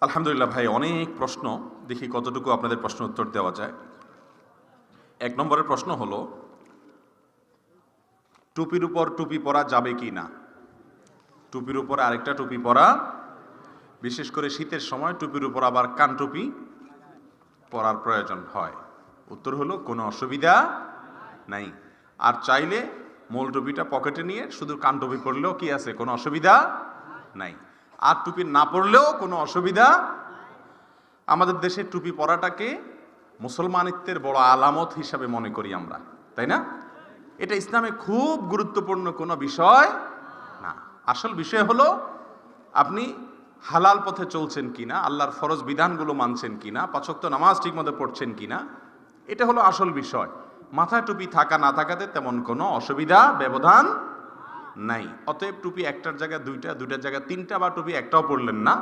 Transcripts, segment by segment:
আলহামদুলিল্লাহ ভাই, অনেক প্রশ্ন। দেখি কতটুকু আপনাদের প্রশ্ন উত্তর দেওয়া যায়। ১ নম্বরের প্রশ্ন হলো, টুপির উপর টুপি পরা যাবে কি না? টুপির উপর আরেকটা টুপি পরা, বিশেষ করে শীতের সময় টুপির উপর আবার কান টুপি পরার প্রয়োজন হয়। উত্তর হলো কোনো অসুবিধা নাই। আর চাইলে মূল টুপিটা পকেটে নিয়ে শুধু কান টুপি পরলেও কি আছে, কোনো অসুবিধা নাই। আর টুপি না পরলেও কোনো অসুবিধা। আমাদের দেশে টুপি পরাটাকে মুসলমানিত্বের বড় আলামত হিসাবে মনে করি আমরা, তাই না? এটা ইসলামে খুব গুরুত্বপূর্ণ কোনো বিষয় না। আসল বিষয় হলো আপনি হালাল পথে চলছেন কিনা, আল্লাহর ফরজ বিধানগুলো মানছেন কিনা, ৫ ওয়াক্ত নামাজ ঠিকমতো পড়ছেন কিনা, এটা হলো আসল বিষয়। মাথায় টুপি থাকা না থাকাতে তেমন কোনো অসুবিধা ব্যবধান নাই। অতএব টুপি একটার জায়গায় দুইটা, দুইটার জায়গায় তিনটা, বা টুপি একটাও পড়লেন না,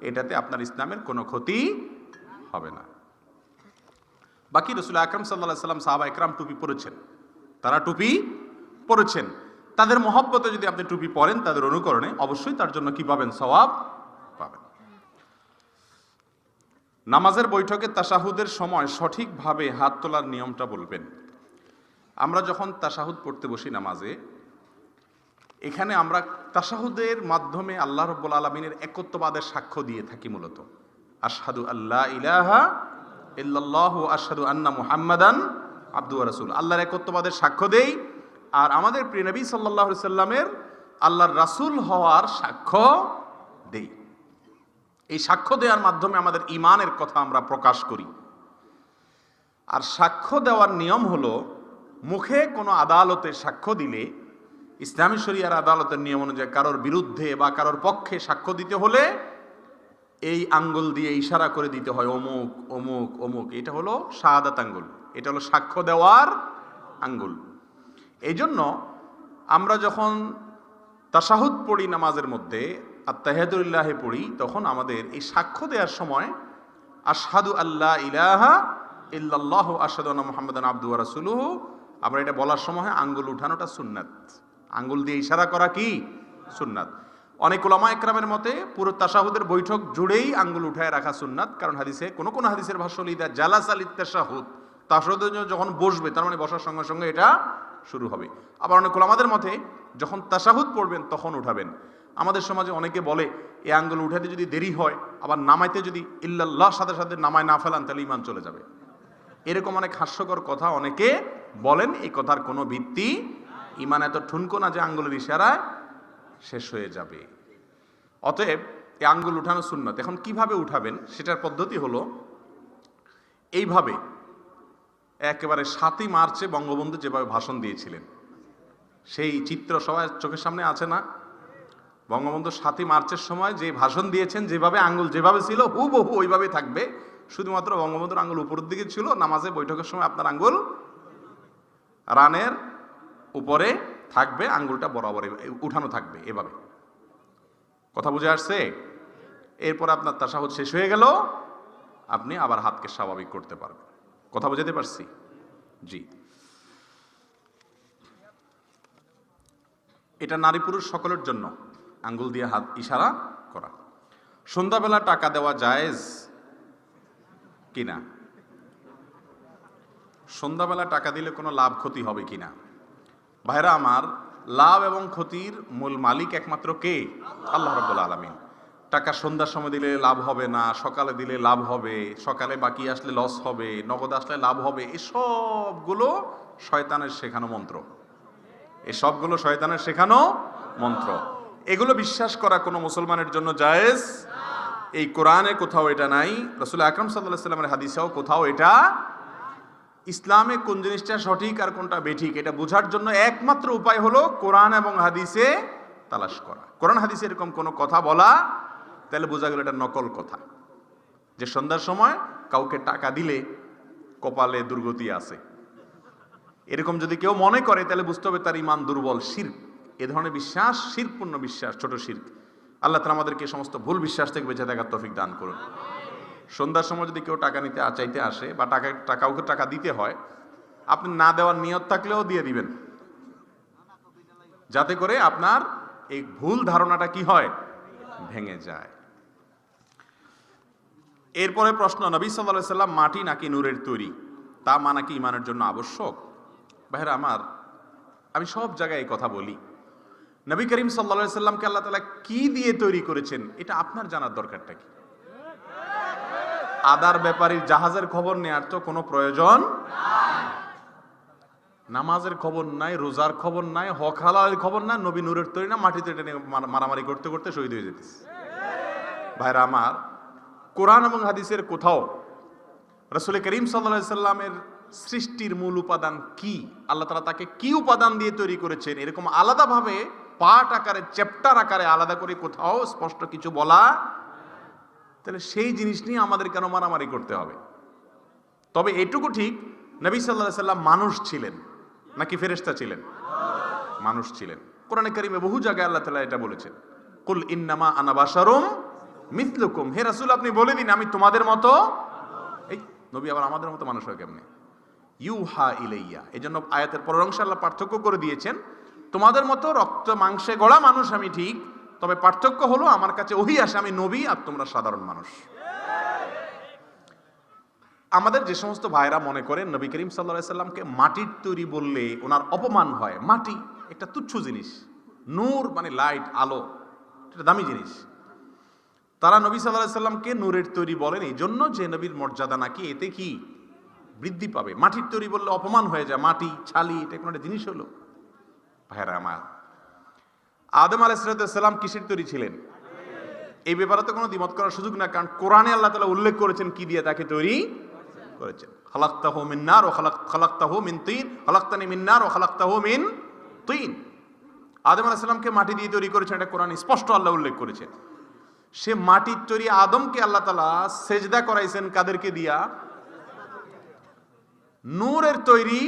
এটাতে আপনার ইসলামের কোনো ক্ষতি হবে না। বাকি রাসূল আকরাম সাল্লাল্লাহু আলাইহি সাল্লাম, সাহাবা একরাম টুপি পরেছেন, তারা টুপি পরেছেন। তাদের মহব্বতে যদি আপনি টুপি পরেন, তাদের অনুকরণে, অবশ্যই তার জন্য কি পাবেন? সওয়াব পাবেন। নামাজের বৈঠকে তাশাহুদের সময় সঠিকভাবে হাত তোলার নিয়মটা বলবেন। আমরা যখন তাশাহুদ পড়তে বসি নামাজে, এখানে আমরা তাশাহুদের মাধ্যমে আল্লাহ রাব্বুল আলামিনের একত্ববাদের সাক্ষ্য দিয়ে থাকি। মূলত আশহাদু আল্লা ইলাহা ইল্লাল্লাহু আশহাদু আন্না মুহাম্মাদান আবদুহু ওয়া রাসূলুহু, আল্লাহর একত্ববাদের সাক্ষ্য দেই। আর আমাদের প্রিয় নবী সাল্লাল্লাহু আলাইহি সাল্লামের আল্লাহর রাসূল হওয়ার সাক্ষ্য দেই। এই সাক্ষ্য দেওয়ার মাধ্যমে আমাদের ঈমানের কথা আমরা প্রকাশ করি। আর সাক্ষ্য দেওয়ার নিয়ম হলো, মুখে কোনো আদালতে সাক্ষ্য দিলে, ইসলামী শরিয়ার আদালতের নিয়ম অনুযায়ী কারোর বিরুদ্ধে বা কারোর পক্ষে সাক্ষ্য দিতে হলে এই আঙ্গুল দিয়ে ইশারা করে দিতে হয়, অমুক অমুক অমুক। এটা হলো শাহাদাত আঙ্গুল, এটা হলো সাক্ষ্য দেওয়ার আঙ্গুল। এই জন্য আমরা যখন তাশাহুদ পড়ি নামাজের মধ্যে, আত্তাহিয়াতুলিল্লাহি পড়ি, তখন আমাদের এই সাক্ষ্য দেওয়ার সময় আশহাদু আল্লা ইলাহা ইল্লাল্লাহু আশহাদু আন্না মুহাম্মাদান আবদুহু ওয়া রাসূলুহু, আমরা এটা বলার সময় আঙ্গুল উঠানোটা সুন্নাত। আঙ্গুল দিয়ে ইশারা করা কি সুন্নাত। অনেক উলামা একরামের মতে পুরো তাশাহুদের বৈঠক জুড়েই আঙ্গুল উঠায় রাখা সুন্নাত। কারণ হাদিসে কোন কোন হাদিসের ভাষ্য হলো, ইদা জালাসা লিত্তাশাহুদ, তাশাহুদের জন্য যখন বসবে, তার মানে বসার সঙ্গে সঙ্গে এটা শুরু হবে। আবার অনেক উলামাদের মতে যখন তাশাহুদ পড়বেন তখন উঠাবেন। আমাদের সমাজে অনেকে বলে, এই আঙ্গুল উঠাতে যদি দেরি হয়, আবার নামাইতে যদি ইল্লাল্লাহ সাথে সাথে নামায় না ফেলান, তাহলে ঈমান চলে যাবে। এরকম অনেক হাস্যকর কথা অনেকে বলেন। এই কথার কোনো ভিত্তি, ঈমান এত ঠুনকো না যে আঙ্গুলের ইশারায় শেষ হয়ে যাবে। অতএব এই আঙ্গুল উঠানো সুন্নাত। এখন কিভাবে উঠাবেন সেটার পদ্ধতি হলো এইভাবে। একেবারে ৭ই মার্চে বঙ্গবন্ধু যেভাবে ভাষণ দিয়েছিলেন, সেই চিত্র সবার চোখের সামনে আছে না? বঙ্গবন্ধু ৭ই মার্চের সময় যে ভাষণ দিয়েছেন, যেভাবে আঙ্গুল যেভাবে ছিল হুবহু ওইভাবে থাকবে। শুধুমাত্র বঙ্গবন্ধুর আঙ্গুল উপরের দিকে ছিল। নামাজে বৈঠকের সময় আপনার আঙ্গুল রানের উপরে থাকবে, আঙ্গুলটা বরাবর উঠানো থাকবে এভাবে। কথা বুঝে আসছে? এরপর আপনার তাশাহুদ শেষ হয়ে গেল, আপনি আবার হাতকে স্বাভাবিক করতে পারবেন। কথা বুঝাতে পারছি? জি। এটা নারী পুরুষ সকলের জন্য আঙ্গুল দিয়ে হাত ইশারা করা। সন্ধ্যাবেলা টাকা দেওয়া জায়েজ কিনা? সন্ধ্যাবেলা টাকা দিলে কোনো লাভ ক্ষতি হবে কিনা? ভাইরা আমার, লাভ এবং ক্ষতির মূল মালিক একমাত্র কে? আল্লাহ রাব্বুল আলামিন। টাকা সন্ধ্যার সময় দিলে লাভ হবে না, সকালে দিলে লাভ হবে, সকালে বাকি আসলে লস হবে, নগদ আসলে লাভ হবে, এসবগুলো শয়তানের শেখানো মন্ত্র। এসবগুলো শয়তানের শেখানো মন্ত্র। এগুলো বিশ্বাস করা কোনো মুসলমানের জন্য জায়েজ। এই কোরআনে কোথাও এটা নাই, রাসূল আকরাম সাল্লাল্লাহু আলাইহি ওয়াসাল্লামের হাদিসেও কোথাও এটা। ইসলামে কোন জিনিসটা সঠিক আর কোনটা বেঠিক এটা বোঝার জন্য একমাত্র উপায় হলো কোরআন এবং হাদিসে তালাশ করা। কোরআন হাদিসে এরকম কোনো কথা বলা, তাহলে বোঝা গেল এটা নকল কথা। যে সন্ধ্যার সময় কাউকে টাকা দিলে কপালে দুর্গতি আছে, এরকম যদি কেউ মনে করে, তাহলে বুঝতে হবে তার ঈমান দুর্বল, শিরক। এ ধরনের বিশ্বাস শিরকপূর্ণ বিশ্বাস, ছোট শিরক। আল্লাহ তাআলা আমাদেরকে সমস্ত ভুল বিশ্বাস থেকে বেঁচে থাকার তৌফিক দান করুন। সন্ধ্যার সময় যদি কেউ টাকা নিতে চাইতে আসে, বা কাউকে টাকা দিতে হয়, আপনি না দেওয়ার নিয়ত থাকলেও দিয়ে দিবেন, যাতে করে আপনার এই ভুল ধারণাটা কি হয়, ভেঙে যায়। এরপরে প্রশ্ন, নবী সাল্লাল্লাহু আলাইহি সাল্লাম মাটি নাকি নূরের তৈরি, তা মানা কি ইমানের জন্য আবশ্যক? ভাইরা আমার, আমি সব জায়গায় এই কথা বলি, নবী করিম সাল্লাল্লাহু আলাইহি সাল্লামকে আল্লাহ তাআলা কি দিয়ে তৈরি করেছেন এটা আপনার জানার দরকারটা কি? আদার ব্যাপারীর জাহাজের খবর নেওয়ার তো কোনো প্রয়োজন নাই, নামাজের খবর নাই, রোজার খবর নাই, হক হালালের খবর নাই, নবী নূরের তৈরি না, মাটিতে টেনে মারামারি করতে করতে শহীদ হয়ে যেতেছে। ভাইরা আমার, কোরআন এবং হাদিসের কোথাও রাসূল করিম সাল্লাল্লাহু আলাইহি সাল্লামের সৃষ্টির মূল উপাদান কি, আল্লাহ তাআলা তাকে কি উপাদান দিয়ে তৈরি করেছেন, এরকম আলাদাভাবে পার্ট আকারে, চ্যাপ্টার আকারে আলাদা করে কোথাও স্পষ্ট কিছু বলা, তাহলে সেই জিনিস নিয়ে আমাদের কেন মারামারি করতে হবে? তবে এটুকু ঠিক, নবী সাল্লাল্লাহু আলাইহি সাল্লাম মানুষ ছিলেন নাকি ফেরেশতা ছিলেন? মানুষ ছিলেন। কোরআনে কারিমে বহু জায়গায় আল্লাহ তাআলা এটা বলেছেন, কুল ইন্নামা আনা বাশারুম মিথলুকুম, হে রাসূল আপনি বলে দিন আমি তোমাদের মতো। এই নবী আবার আমাদের মতো মানুষ হয় কেমনে? ইউহা ইলাইয়া, এজন্য আয়াতের পরের অংশে আল্লাহ পার্থক্য করে দিয়েছেন, তোমাদের মতো রক্ত মাংসে গড়া মানুষ আমি ঠিক, তবে পার্থক্য হলো আমার কাছে ওহী আসে, আমি নবী আর তোমরা সাধারণ মানুষ। আমাদের যে সমস্ত ভাইরা মনে করেন নবী করিম সাল্লাল্লাহু আলাইহি সাল্লামকে মাটির তৈরি বললে ওনার অপমান হয়, মাটি একটা তুচ্ছ জিনিস, নূর মানে লাইট, আলো, এটা দামি জিনিস। তারা নবী সাল্লাল্লাহু আলাইহি সাল্লামকে নূরের তৈরি বলেন এই জন্য যে নবীর মর্যাদা নাকি এতে কি বৃদ্ধি পাবে। মাটির তৈরি বললে অপমান হয়ে যায়, মাটি ছালি এটা কোনো একটা জিনিস হলো? ভাইরা আমার, আদম আলাইহিস সালাম কিসের তৈরি ছিলেন? এই ব্যাপারে তো কোনো দ্বিমত করার সুযোগ না, কারণ কোরআনে আল্লাহ তাআলা উল্লেখ করেছেন কি দিয়ে তাকে তৈরি করেছেন। খালাকতাহু মিন নার ওয়া খালাকতাহু মিন তিন, খালাকতানি মিন নার ওয়া খালাকতাহু মিন তিন। আদম আলাইহিস সালামকে মাটি দিয়ে তৈরি করেছেন, এটা কোরআনে স্পষ্ট আল্লাহ উল্লেখ করেছেন। সে মাটির তৈরি আদমকে আল্লাহ তাআলা সেজদা করাইছেন কাদেরকে দিয়া? নূরের তৈরি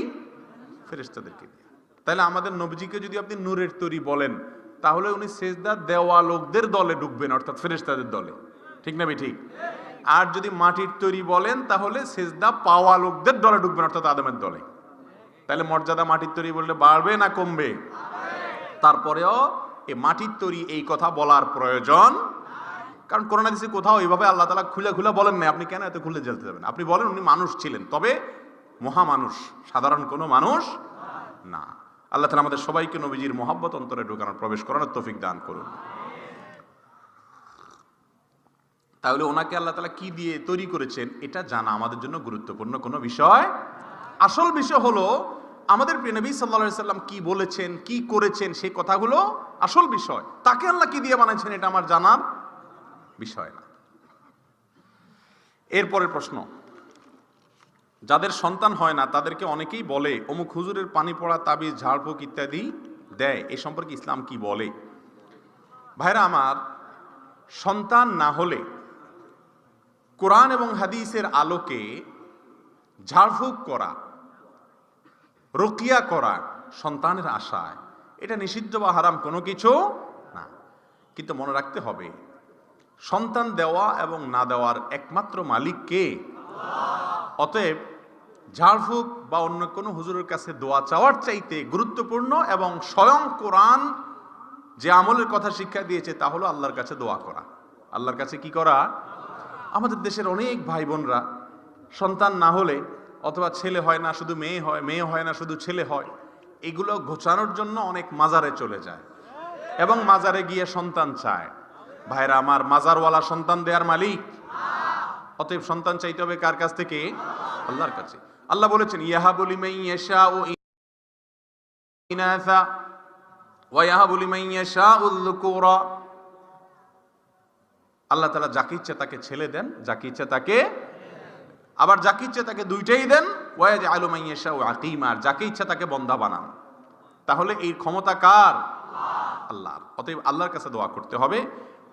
ফেরেশতাদেরকে দিয়া। তাহলে আমাদের নবীজিকে যদি আপনি নূরের তৈরি বলেন, তাহলে উনি সেজদা দেওয়া লোকদের দলে ঢুকবেন, অর্থাৎ ফেরেশতাদের দলে, ঠিক না ঠিক? আর যদি মাটির তৈরি বলেন তাহলে সেজদা পাওয়া লোকদের দলে ঢুকবেন, অর্থাৎ আদমের দলে। তাহলে মর্যাদা মাটির তৈরি বললে বাড়বে না কমবে? তারপরেও এই মাটির তৈরি এই কথা বলার প্রয়োজন, কারণ কোরআন হাদিসে কোথাও এইভাবে আল্লাহ তাআলা খুলে খুলে বলেন না, আপনি কেন এত খুলে জ্বলতে যাবেন? আপনি বলেন উনি মানুষ ছিলেন, তবে মহামানুষ, সাধারণ কোনো মানুষ না। আল্লাহ তাআলা আমাদের সবাইকে নবীজির মহব্বত অন্তরে ঢোকানোর, প্রবেশ করানোর তৌফিক দান করুন। তাহলে ওনাকে আল্লাহ তাআলা কি দিয়ে তৈরি করেছেন এটা জানা আমাদের জন্য গুরুত্বপূর্ণ কোনো বিষয়। আসল বিষয় হলো আমাদের প্রিয় নবী সাল্লাল্লাহু আলাইহি সাল্লাম কি বলেছেন, কি করেছেন, সেই কথাগুলো আসল বিষয়। তাকে আল্লাহ কি দিয়ে বানাইছেন এটা আমার জানার বিষয় না। এরপরের প্রশ্ন, যাদের সন্তান হয় না তাদেরকে অনেকেই বলে অমুক হুজুরের পানি পড়া, তাবিজ, ঝাড়ফুঁক ইত্যাদি দেয়, এ সম্পর্কে ইসলাম কি বলে? ভাইরা আমার, সন্তান না হলে কোরআন এবং হাদিসের আলোকে ঝাড়ফুঁক করা, রুকিয়া করা সন্তানের আশায়, এটা নিষিদ্ধ বা হারাম কোনো কিছু না। কিন্তু মনে রাখতে হবে সন্তান দেওয়া এবং না দেওয়ার একমাত্র মালিক কে? অতএব ঝাড়ফুঁক বা অন্য কোনো হুজুরের কাছে দোয়া চাওয়ার চাইতে গুরুত্বপূর্ণ এবং স্বয়ং কোরআন যে আমলের কথা শিক্ষা দিয়েছে তা হলো আল্লাহর কাছে দোয়া করা। আল্লাহর কাছে কি করা? আমাদের দেশের অনেক ভাই বোনরা সন্তান না হলে, অথবা ছেলে হয় না শুধু মেয়ে হয়, মেয়ে হয় না শুধু ছেলে হয়, এগুলো ঘোচানোর জন্য অনেক মাজারে চলে যায় এবং মাজারে গিয়ে সন্তান চায়। ভাইরা আমার, মাজারওয়ালা সন্তান দেওয়ার মালিক। অতএব সন্তান চাইতে হবে কার কাছ থেকে? আল্লাহর কাছে। আল্লাহ বলেছেন ইয়াহাবু লিমান ইয়াশাউ ইনাসা ওয়া ইয়াহাবু লিমান ইয়াশাউ যুকুরা। আল্লাহ তাআলা যাকে ইচ্ছা তাকে ছেলে দেন, যাকে ইচ্ছা তাকে, আবার যাকে ইচ্ছা তাকে দুইটাই দেন। ওয়া ইয়াজআলু মান ইয়াশাউ আকিমা, যাকে ইচ্ছা তাকে বন্দা বানান। তাহলে এই ক্ষমতা কার? আল্লাহর। অতএব আল্লাহর কাছে দোয়া করতে হবে,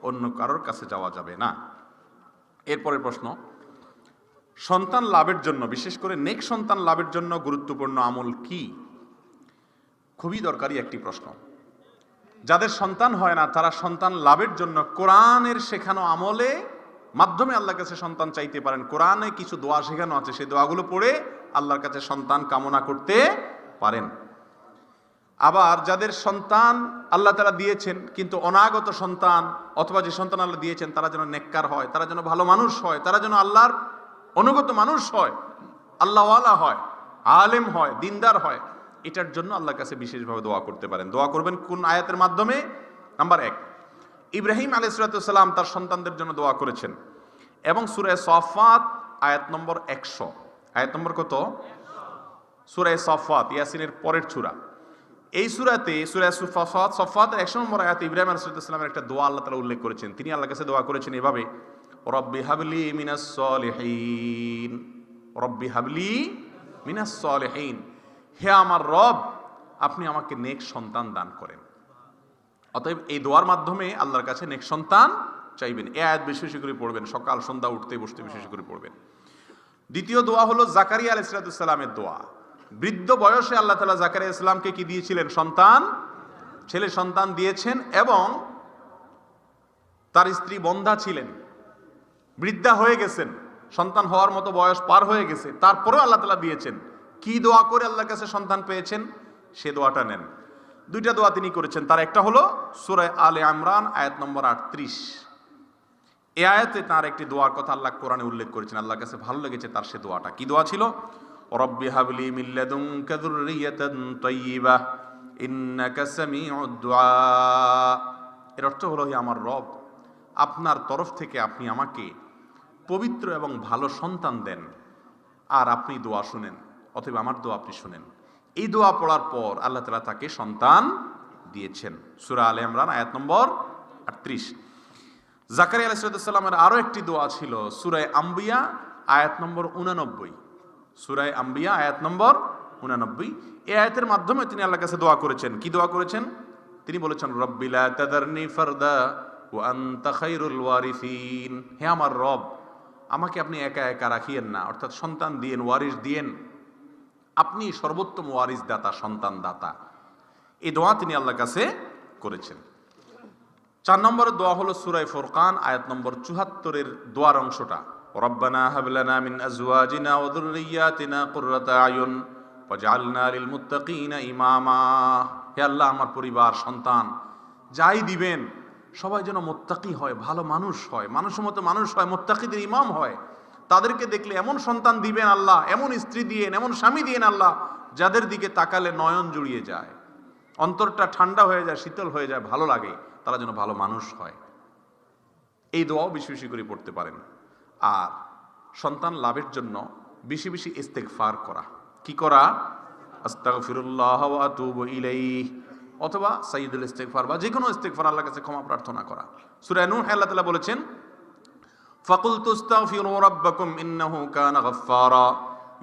অন্য কারোর কাছে যাওয়া যাবে না। এরপরের প্রশ্ন, সন্তান লাভের জন্য, বিশেষ করে নেক সন্তান লাভের জন্য গুরুত্বপূর্ণ আমল কি? খুবই দরকারি একটি প্রশ্ন। যাদের সন্তান হয় না তারা সন্তান লাভের জন্য কোরআনের শেখানো আমলে মাধ্যমে আল্লাহর কাছে সন্তান চাইতে পারেন। কোরআনে কিছু দোয়া শেখানো আছে, সেই দোয়াগুলো পড়ে আল্লাহর কাছে সন্তান কামনা করতে পারেন। আবার যাদের সন্তান আল্লাহ তাআলা দিয়েছেন কিন্তু অনাগত সন্তান অথবা যে সন্তান আল্লাহ দিয়েছেন তারা যেন নেককার হয়, তারা যেন ভালো মানুষ হয়, তারা যেন আল্লাহর অনুগত মানুষ হয়, আল্লাহওয়ালা হয়, আলেম হয়, দিনদার হয়, এটার জন্য আল্লাহর কাছে বিশেষভাবে দোয়া করতে পারেন। দোয়া করবেন কোন আয়াতের মাধ্যমে? নাম্বার 1, ইব্রাহিম আলাইহিস সালাম তার সন্তানদের জন্য দোয়া করেছেন এবং সূরা সাফফাত আয়াত নম্বর 100, আয়াত নম্বর কত? সূরা সাফফাত, ইয়াসিনের পরের সূরা। এই সূরাতে সূরা সাফফাতের 100 নম্বর আয়াতে ইব্রাহিম আলাইহিস সালামের একটা দোয়া আল্লাহ তাআলা উল্লেখ করেছেন। তিনি আল্লাহর কাছে দোয়া করেছেন এভাবে, রব্বি হাবলি মিনাস সলিহিন, রব্বি হাবলি মিনাস সলিহিন, হে আমার রব আপনি আমাকে নেক সন্তান দান করেন। অতএব এই দোয়ার মাধ্যমে আল্লাহর কাছে নেক সন্তান চাইবেন। এই আয়াত বেশি বেশি করে পড়বেন, সকাল সন্ধ্যা উঠতে বসতে বেশি বেশি করে পড়বেন। দ্বিতীয় দোয়া হলো জাকারিয়া আলাইহিস সালামের দোয়া। বৃদ্ধ বয়সে আল্লাহ তাআলা জাকারিয়া ইসলামকে কি দিয়েছিলেন? সন্তান, ছেলে সন্তান দিয়েছেন এবং তার স্ত্রী বন্ধা ছিলেন, বৃদ্ধা হয়ে গেছেন, সন্তান হওয়ার মতো বয়স পার হয়ে গেছে, তারপরেও আল্লাহ তাআলা দিয়েছেন। কি দোয়া করে আল্লাহর কাছে সন্তান পেয়েছেন সে দোয়াটা নেন। দুইটা দোয়া তিনি করেছেন, তার একটা হলো সূরা আলে ইমরান আয়াত নম্বর 38। এই আয়াতে তার একটি দোয়ার কথা আল্লাহ কোরআনে উল্লেখ করেছেন, আল্লাহর কাছে ভালো লেগেছে তার সে দোয়াটা। কি দোয়া ছিল? রব্বি হাবলি মিন লাদুনকা যুররিয়াতান তাইয়্যিবাহ ইন্নাকা সামিউদ দুআ। এর অর্থ হলো, হে আমার রব আপনার তরফ থেকে আপনি আমাকে পবিত্র এবং ভালো সন্তান দেন আর আপনি দোয়া শুনেন, অথবা আমার দোয়া আপনি শুনেন। এই দোয়া পড়ার পর আল্লাহ তাআলা তাকে সন্তান দিয়েছেন। সূরা আলে ইমরান আয়াত নম্বর 38। জাকারিয়া আলাইহিস সালামের আরো একটি দোয়া ছিল সূরা আম্বিয়া আয়াত নম্বর 89, সূরা আম্বিয়া আয়াত নম্বর 89। এই আয়াতের মাধ্যমে তিনি আল্লাহর কাছে দোয়া করেছেন। কি দোয়া করেছেন? তিনি বলেছেন, রব্বি লা তাযারনি ফারদা ওয়া আনতা খায়রুল ওয়ারিসিন, হে আমার রব আমাকে আপনি একা একা রাখিয়েন না, অর্থাৎ সন্তান দিয়েন, ওয়ারিস দিয়েন, আপনি সর্বোত্তম ওয়ারিস দাতা, সন্তান দাতা। এই দোয়া তিনি আল্লাহর কাছে করেছেন। 4 নম্বরের দোয়া হলো সূরা ফুরকান আয়াত নম্বর 74 দোয়ার অংশটা, রব্বানা হাব লানা মিন আজওয়াজিনা ওয়া যুররিয়াতিনা কুররাতা আয়ুন ওয়াজআলনা লিল মুত্তাকিনা ইমামা, হে আল্লাহ আমার পরিবার সন্তান যাই দিবেন সবাই যেন মুত্তাকি হয়, ভালো মানুষ হয়, মানুষের মতো মানুষ হয়, মুত্তাকিদের ইমাম হয়। তাদেরকে দেখলে এমন সন্তান দিবেন আল্লাহ, এমন স্ত্রী দিয়েন, এমন স্বামী দিয়েন আল্লাহ, যাদের দিকে তাকালে নয়ন জুড়িয়ে যায়, অন্তরটা ঠান্ডা হয়ে যায়, শীতল হয়ে যায়, ভালো লাগে, তারা যেন ভালো মানুষ হয়। এই দোয়াও বেশি বেশি করে পড়তে পারেন। আর সন্তান লাভের জন্য বেশি বেশি ইস্তেগফার করা। কি করা? আস্তাগফিরুল্লাহ ওয়া আতুবু ইলাইহি, অথবা সাইয়্যিদুল ইস্তেগফার বা যে কোনো ইস্তেগফার, আল্লাহর কাছে ক্ষমা প্রার্থনা করা। সূরা নূহ আল্লাহ তাআলা বলেছেন, ফাকুলতু আস্তাগফিরু রাব্বাকুম ইন্নাহু কানা গাফফারা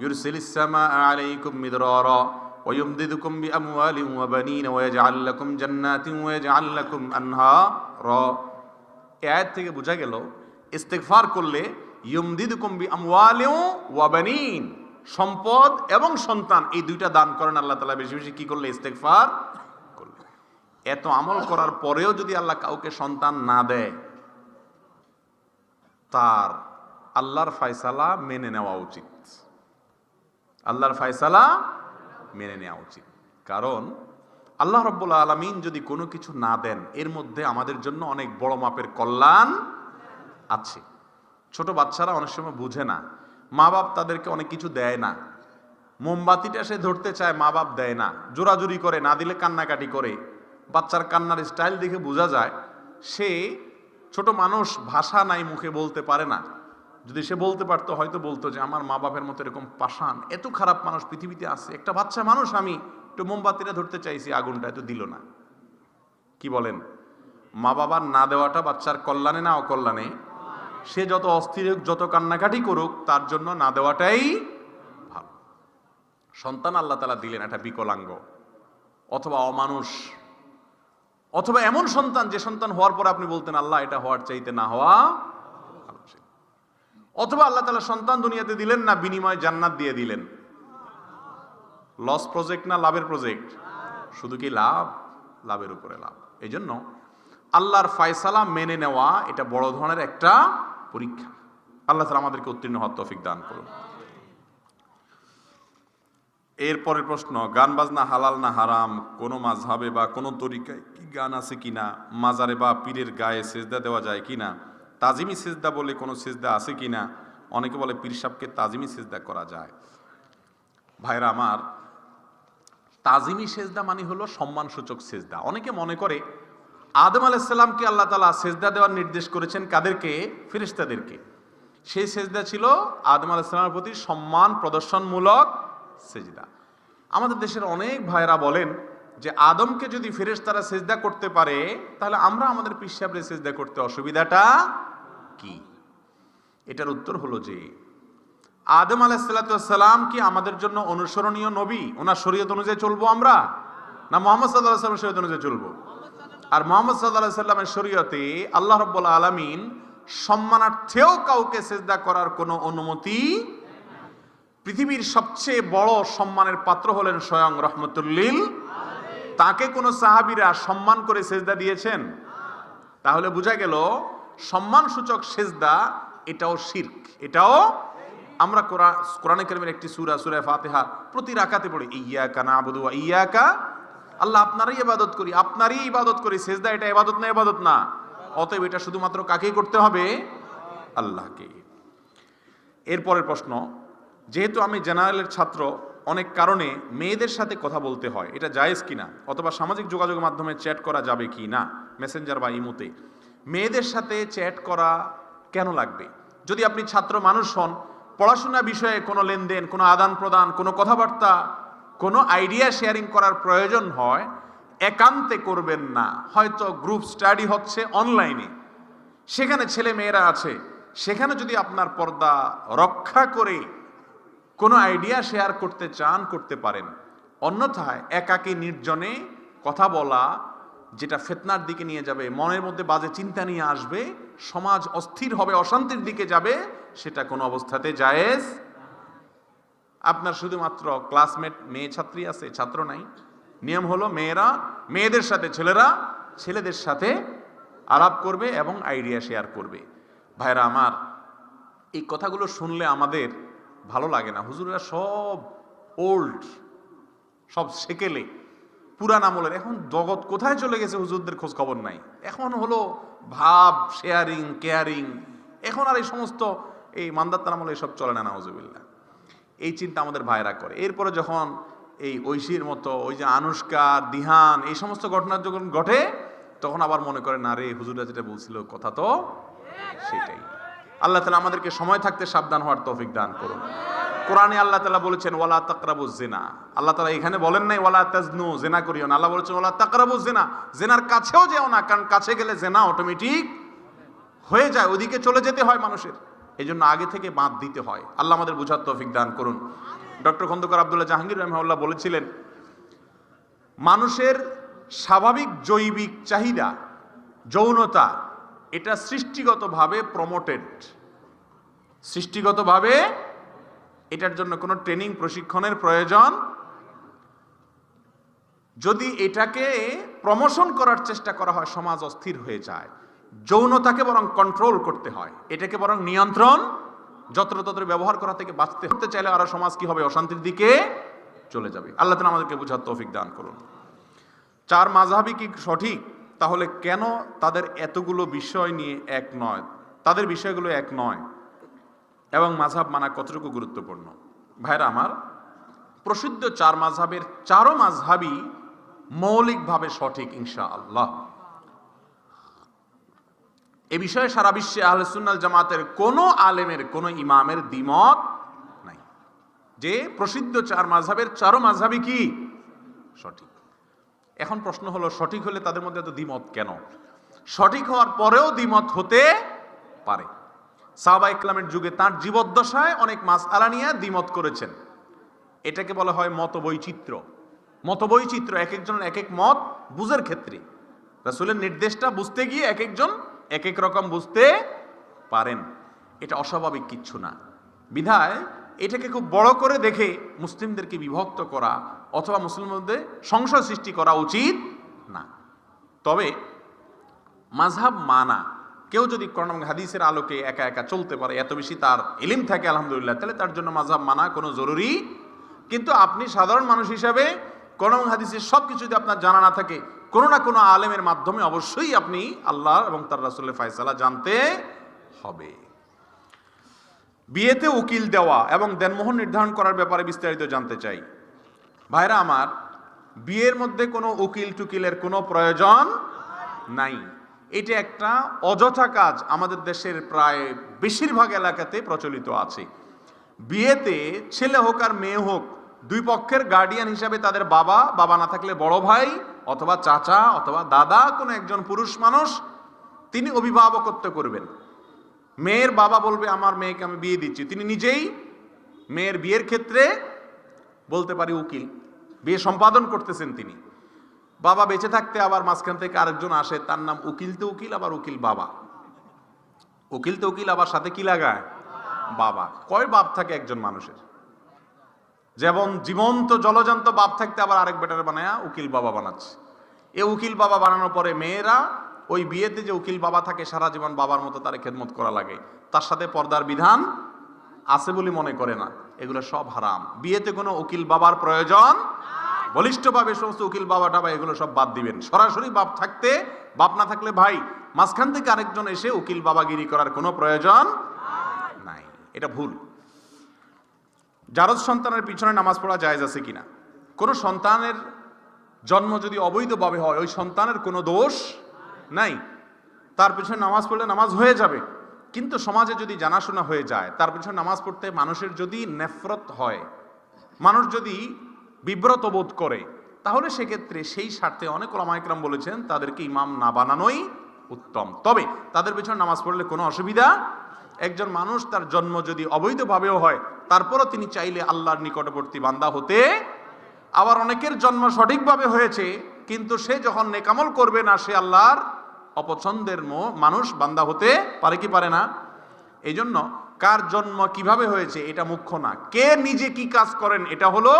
ইউরসিলিস সামাআ আলাইকুম মিদরারা ওয়া ইউমদিদুকুম বিআমওয়ালিন ওয়া বানিনা ওয়া ইয়াজআল লাকুম জান্নাতিন ওয়া ইয়াজআল লাকুম আনহারা। এই আয়াত থেকে বোঝা গেল ইস্তেগফার করলে ইউমদিদুকুম বিআমওয়ালিন ওয়া বানিন, সম্পদ এবং সন্তান এই দুইটা দান করেন আল্লাহ তাআলা বেশি বেশি কি করলে? ইস্তেগফার করলে। এত আমল করার পরেও যদি আল্লাহ কাউকে সন্তান না দেয়, তার আল্লাহর ফয়সালা মেনে নেওয়া উচিত, আল্লাহর ফয়সালা মেনে নেওয়া উচিত। কারণ আল্লাহ রাব্বুল আলামিন যদি কোনো কিছু না দেন, এর মধ্যে আমাদের জন্য অনেক বড় মাপের কল্যাণ আছে। ছোট বাচ্চারা অনেক সময় বুঝে না, মা বাপ তাদেরকে অনেক কিছু দেয় না, মোমবাতিটা সে ধরতে চায়, মা বাপ দেয় না, জোরাজুরি করে, না দিলে কান্নাকাটি করে। বাচ্চার কান্নার স্টাইল দেখে বোঝা যায় সে ছোট মানুষ, ভাষা নাই, মুখে বলতে পারে না। যদি সে বলতে পারতো হয়তো বলতো যে আমার মা বাপের মতো এরকম পাষাণ, এত খারাপ মানুষ পৃথিবীতে আছে, একটা বাচ্চা মানুষ আমি একটু মোমবাতিটা ধরতে চাইছি, আগুনটা এত দিল না। কি বলেন? মা বাবার না দেওয়াটা বাচ্চার কল্যাণে না অকল্যাণে? সে যত অস্থির হোক, যত কান্নাকাটি করুক, তার জন্য না দেওয়াটাই ভালো। সন্তান আল্লাহ তাআলা দিলেন একটা বিকলাঙ্গ অথবা অমানুষ, অথবা এমন সন্তান যে সন্তান হওয়ার পর আপনি বলতেন আল্লাহ এটা হওয়ার চাইতে না হওয়া ভালো ছিল। অথবা আল্লাহ তাআলা সন্তান দুনিয়াতে দিলেন না, বিনিময়ে জান্নাত দিয়ে দিলেন। লস প্রজেক্ট না লাভের প্রজেক্ট? শুধু কি লাভ? লাভের উপরে লাভ। এই জন্য আল্লাহর ফয়সালা মেনে নেওয়া এটা বড় ধরনের একটা পরীক্ষা। আল্লাহ তাআলা আমাদেরকে উত্তীর্ণ হওয়ার তৌফিক দান করুন। এরপরের প্রশ্ন, গান বাজনা হালাল না হারাম? কোনো মাযহাবে বা কোনো তরিকায় কি গান আছে কিনা? মাজারে বা পীরের গায়ে সেজদা দেওয়া যায় কিনা? তাজিমি সেজদা বলে কোনো সেজদা আছে কিনা? অনেকে বলে পীর সাহেবকে তাজিমি সেজদা করা যায়। ভাইরা আমার, তাজিমি সেজদা মানে হলো সম্মানসূচক সেজদা। অনেকে মনে করে আদম আলাইহিস সালামকে আল্লাহ তাআলা সেজদা দেওয়ার নির্দেশ করেছেন কাদেরকে? ফেরেশতাদেরকে। সেই সেজদা ছিল আদম আলাইহিস সালামের প্রতি সম্মান প্রদর্শনমূলক সেজদা। আমাদের দেশের অনেক ভাইরা বলেন যে আদমকে যদি ফেরেশতারা সেজদা করতে পারে, তাহলে আমরা আমাদের পীর সাহেবরে সেজদা করতে অসুবিধাটা কি? এটার উত্তর হলো যে আদম আলাইহিস সালাম কি আমাদের জন্য অনুসরণীয় নবী? ওনার শরীয়ত অনুযায়ী চলবো আমরা, না মুহাম্মদ সাল্লাল্লাহু আলাইহি ওয়াসাল্লামের শরীয়ত অনুযায়ী চলবো? আর মুহাম্মদ সাল্লাল্লাহু আলাইহি ওয়াসাল্লামের শরীয়তে আল্লাহ রাব্বুল আলামিন সম্মানার্থেও কাউকে সেজদা করার কোনো অনুমতি, পৃথিবীর সবচেয়ে বড় সম্মানের পাত্র হলেন স্বয়ং রহমতুল লিল আলামিন, তাকে কোন সাহাবীরা সম্মান করে সেজদা দিয়েছেন? তাহলে বোঝা গেল সম্মানসূচক সেজদা এটাও শিরক। এটাও আমরা কোরআনে কারীমের একটি সূরা, সূরা ফাতিহা প্রতি রাকাতে পড়ি, ইয়্যাকা না'বুদু ওয়া ইয়্যাকা, আল্লাহ আপনারই ইবাদত করি, আপনারই ইবাদত করি। সেজদা এটা ইবাদত না? ইবাদত না। অতএব এটা শুধুমাত্র কাকেই করতে হবে? আল্লাহকে। এরপরের প্রশ্ন, যেহেতু আমি জেনারেলের ছাত্র, অনেক কারণে মেয়েদের সাথে কথা বলতে হয়, এটা জায়েজ কিনা? অথবা সামাজিক যোগাযোগের মাধ্যমে চ্যাট করা যাবে কি না, মেসেঞ্জার বা ইমোতে? মেয়েদের সাথে চ্যাট করা কেন লাগবে? যদি আপনি ছাত্র মানুষ হন, পড়াশোনা বিষয়ে কোনো লেনদেন, কোনো আদান প্রদান, কোনো কথাবার্তা, কোনো আইডিয়া শেয়ারিং করার প্রয়োজন হয়, একান্তে করবেন না। হয়তো গ্রুপ স্টাডি হচ্ছে অনলাইনে, সেখানে ছেলে মেয়েরা আছে, সেখানে যদি আপনার পর্দা রক্ষা করে কোনো আইডিয়া শেয়ার করতে চান, করতে পারেন। অন্যথায় একাকী নির্জনে কথা বলা, যেটা ফিতনার দিকে নিয়ে যাবে, মনের মধ্যে বাজে চিন্তা নিয়ে আসবে, সমাজ অস্থির হবে, অশান্তির দিকে যাবে, সেটা কোনো অবস্থাতে জায়েজ। আপনার শুধুমাত্র ক্লাসমেট মেয়ে ছাত্রী আছে, ছাত্র নাই। নিয়ম হলো মেয়েরা মেয়েদের সাথে, ছেলেরা ছেলেদের সাথে আলাপ করবে এবং আইডিয়া শেয়ার করবে। ভাইরা আমার, এই কথাগুলো শুনলে আমাদের ভালো লাগে না। হুজুরেরা সব ওল্ড, সব সেকেলে, পুরান আমলের। এখন জগৎ কোথায় চলে গেছে, হুজুরদের খোঁজ খবর নাই। এখন হলো ভাব, শেয়ারিং, কেয়ারিং। এখন আর এই সমস্ত এই মান্দাত্তার আমলে এসব চলে না, নাউজুবিল্লাহ। এই চিন্তা আমাদের ভাইরা করে। এরপরে যখন এই ঐশীর মতো, ওই যে আনুষ্কা, দিহান, এই সমস্ত ঘটনা যখন ঘটে, তখন আবার মনে করে না রে, হুজুররা যেটা বলছিল কথা তো সেটাই। আল্লাহ তাআলা আমাদেরকে সময় থাকতে সাবধান হওয়ার তৌফিক দান করুন। কোরআনে আল্লাহ তাআলা বলেছেন ওয়ালা তাকরাবুজ জিনা। আল্লাহ তাআলা এখানে বলেন নাই ওয়ালা তাজনু, জিনা করিও না। আল্লাহ বলেছেন ওয়ালা তাকরাবুজ জিনা, জিনার কাছেও যেও না, কারণ কাছে গেলে জিনা অটোমেটিক হয়ে যায়, ওদিকে চলে যেতে হয় মানুষের। এই জন্য আগে থেকে বাঁধ দিতে হয়। আল্লাহ আমাদের বুঝার তৌফিক দান করুন। ডক্টর খন্দকার আব্দুল্লাহ জাহাঙ্গীর রাহিমাহুল্লাহ বলেছিলেন, মানুষের স্বাভাবিক জৈবিক চাহিদা যৌনতা, এটা সৃষ্টিগতভাবে প্রমোটেড, সৃষ্টিগতভাবে এটার জন্য কোনো ট্রেনিং, প্রশিক্ষণের প্রয়োজন। যদি এটাকে প্রমোশন করার চেষ্টা করা হয়, সমাজ অস্থির হয়ে যায়। যৌনতাকে বরং কন্ট্রোল করতে হয়, এটাকে বরং নিয়ন্ত্রণ, যত্রতত্র ব্যবহার করা থেকে বাঁচতে হতে চাইলে আরো সমাজ কি হবে, অশান্তির দিকে চলে যাবে। আল্লাহ তাআলা আমাদেরকে বুঝার তৌফিক দান করুন। চার মাযহাবই কি সঠিক? তাহলে কেন তাদের এতগুলো বিষয় নিয়ে এক নয়, তাদের বিষয়গুলো এক নয়, এবং মাযহাব মানা কতটুকু গুরুত্বপূর্ণ? ভাইরা আমার, প্রসিদ্ধ চার মাযহাবের চারো মাযহাবই মৌলিকভাবে সঠিক ইনশাআল্লাহ। এ বিষয়ে সারা বিশ্বে আহলে সুন্নাত জামাতের কোনো আলেমের, কোনো ইমামের দ্বিমত নাই যে প্রসিদ্ধ চার মাযহাবের চারো মাযহাবই কি সঠিক। এখন প্রশ্ন হলো, সঠিক হলে তাদের মধ্যে এত দ্বিমত কেন? সঠিক হওয়ার পরেও দ্বিমত হতে পারে। সাহাবা ইকরামের যুগে তার জীবদ্দশায় অনেক মাসআলা নিয়ে দ্বিমত করেছেন। এটাকে বলা হয় মতবৈচিত্র্য। মতবৈচিত্র্য, এক একজনের এক এক মত বুঝার ক্ষেত্রে, রাসূলের নির্দেশটা বুঝতে গিয়ে এক একজন এক এক রকম বুঝতে পারেন। এটা অস্বাভাবিক কিচ্ছু না। বিধায় এটাকে খুব বড় করে দেখে মুসলিমদেরকে বিভক্ত করা অথবা মুসলিমদের মধ্যে সংশয় সৃষ্টি করা উচিত না। তবে মাযহাব মানা, কেউ যদি কোরআন এবং হাদিসের আলোকে একা একা চলতে পারে, এত বেশি তার ইলম থাকে আলহামদুলিল্লাহ, তাহলে তার জন্য মাযহাব মানা কোনো জরুরি কিন্তু আপনি সাধারণ মানুষ হিসাবে কোরআন হাদিসের সব কিছু যদি আপনার জানা না থাকে, কোনো না কোনো আলেমের মাধ্যমে অবশ্যই আপনি আল্লাহ এবং তার রাসূলের ফয়সালা জানতে হবে। বিয়েতে উকিল দেওয়া এবং দেনমোহর নির্ধারণ করার ব্যাপারে বিস্তারিত জানতে চাই। ভাইরা আমার, বিয়ের মধ্যে কোনো উকিল টুকিলের কোনো প্রয়োজন নাই। এটা একটা অযথা কাজ আমাদের দেশের প্রায় বেশিরভাগ এলাকাতে প্রচলিত আছে। বিয়েতে ছেলে হোক আর মেয়ে হোক, দুই পক্ষের গার্ডিয়ান হিসাবে তাদের বাবা, বাবা না থাকলে বড় ভাই অথবা চাচা অথবা দাদা, কোনো একজন পুরুষ মানুষ তিনি অভিভাবকত্ব করবেন। মেয়ের বাবা বলবে আমার মেয়েকে আমি বিয়ে দিচ্ছি, তিনি নিজেই মেয়ের বিয়ের ক্ষেত্রে বলতে পারি উকিল, বিয়ে সম্পাদন করতেছেন তিনি। বাবা বেঁচে থাকতে আবার মাঝখান থেকে আরেকজন আসে, তার নাম উকিল তো উকিল, আবার উকিল বাবা। উকিল তো উকিল আবার সাথে কি লাগায়? বাবা। কয় বাপ থাকে একজন মানুষের? যেমন জীবন্ত জলজান্ত বাপ থাকতে আবার আরেক বেটার বানায়া উকিল বাবা বানাচ্ছে। এ উকিল বাবা বানানোর পরে মেয়েরা ওই বিয়েতে যে উকিল বাবা থাকে সারা জীবন বাবার মতো তার খেদমত করা লাগে, তার সাথে পর্দার বিধান আছে বলে মনে করে না। এগুলো সব হারাম। বিয়েতে কোনো উকিল বাবার প্রয়োজন, বলিষ্ঠভাবে সমস্ত উকিল বাবা টাবা এগুলো সব বাদ দিবেন। সরাসরি বাপ থাকতে, বাপ না থাকলে ভাই, মাঝখান থেকে আরেকজন এসে উকিল বাবাগিরি করার কোনো প্রয়োজন নাই, এটা ভুল। জারজ সন্তানের পিছনে নামাজ পড়া জায়েজ আছে কিনা? কোনো সন্তানের জন্ম যদি অবৈধভাবে হয়, ওই সন্তানের কোনো দোষ নাই, তার পিছনে নামাজ পড়লে নামাজ হয়ে যাবে। কিন্তু সমাজে যদি জানাশোনা হয়ে যায়, তার পিছনে নামাজ পড়তে মানুষের যদি নেফরত হয়, মানুষ যদি বিব্রত বোধ করে, তাহলে সেক্ষেত্রে সেই স্বার্থে অনেক ওলামা ইকরাম বলেছেন তাদেরকে ইমাম না বানানোই উত্তম। তবে তাদের পিছনে নামাজ পড়লে কোনো অসুবিধা। একজন মানুষ তার জন্ম যদি অবৈধভাবেও হয়, তারপরও তিনি চাইলে আল্লাহর নিকটবর্তী বান্দা হতে। আবার অনেকের জন্ম সঠিকভাবে হয়েছে, কিন্তু সে যখন নেকামল করবে না, সে আল্লাহর অপছন্দের মানুষ বান্দা হতে পারে কি পারে না? এই জন্য কার জন্ম কিভাবে হয়েছে এটা মুখ্য না, কে নিজে কি কাজ করেন এটা হলো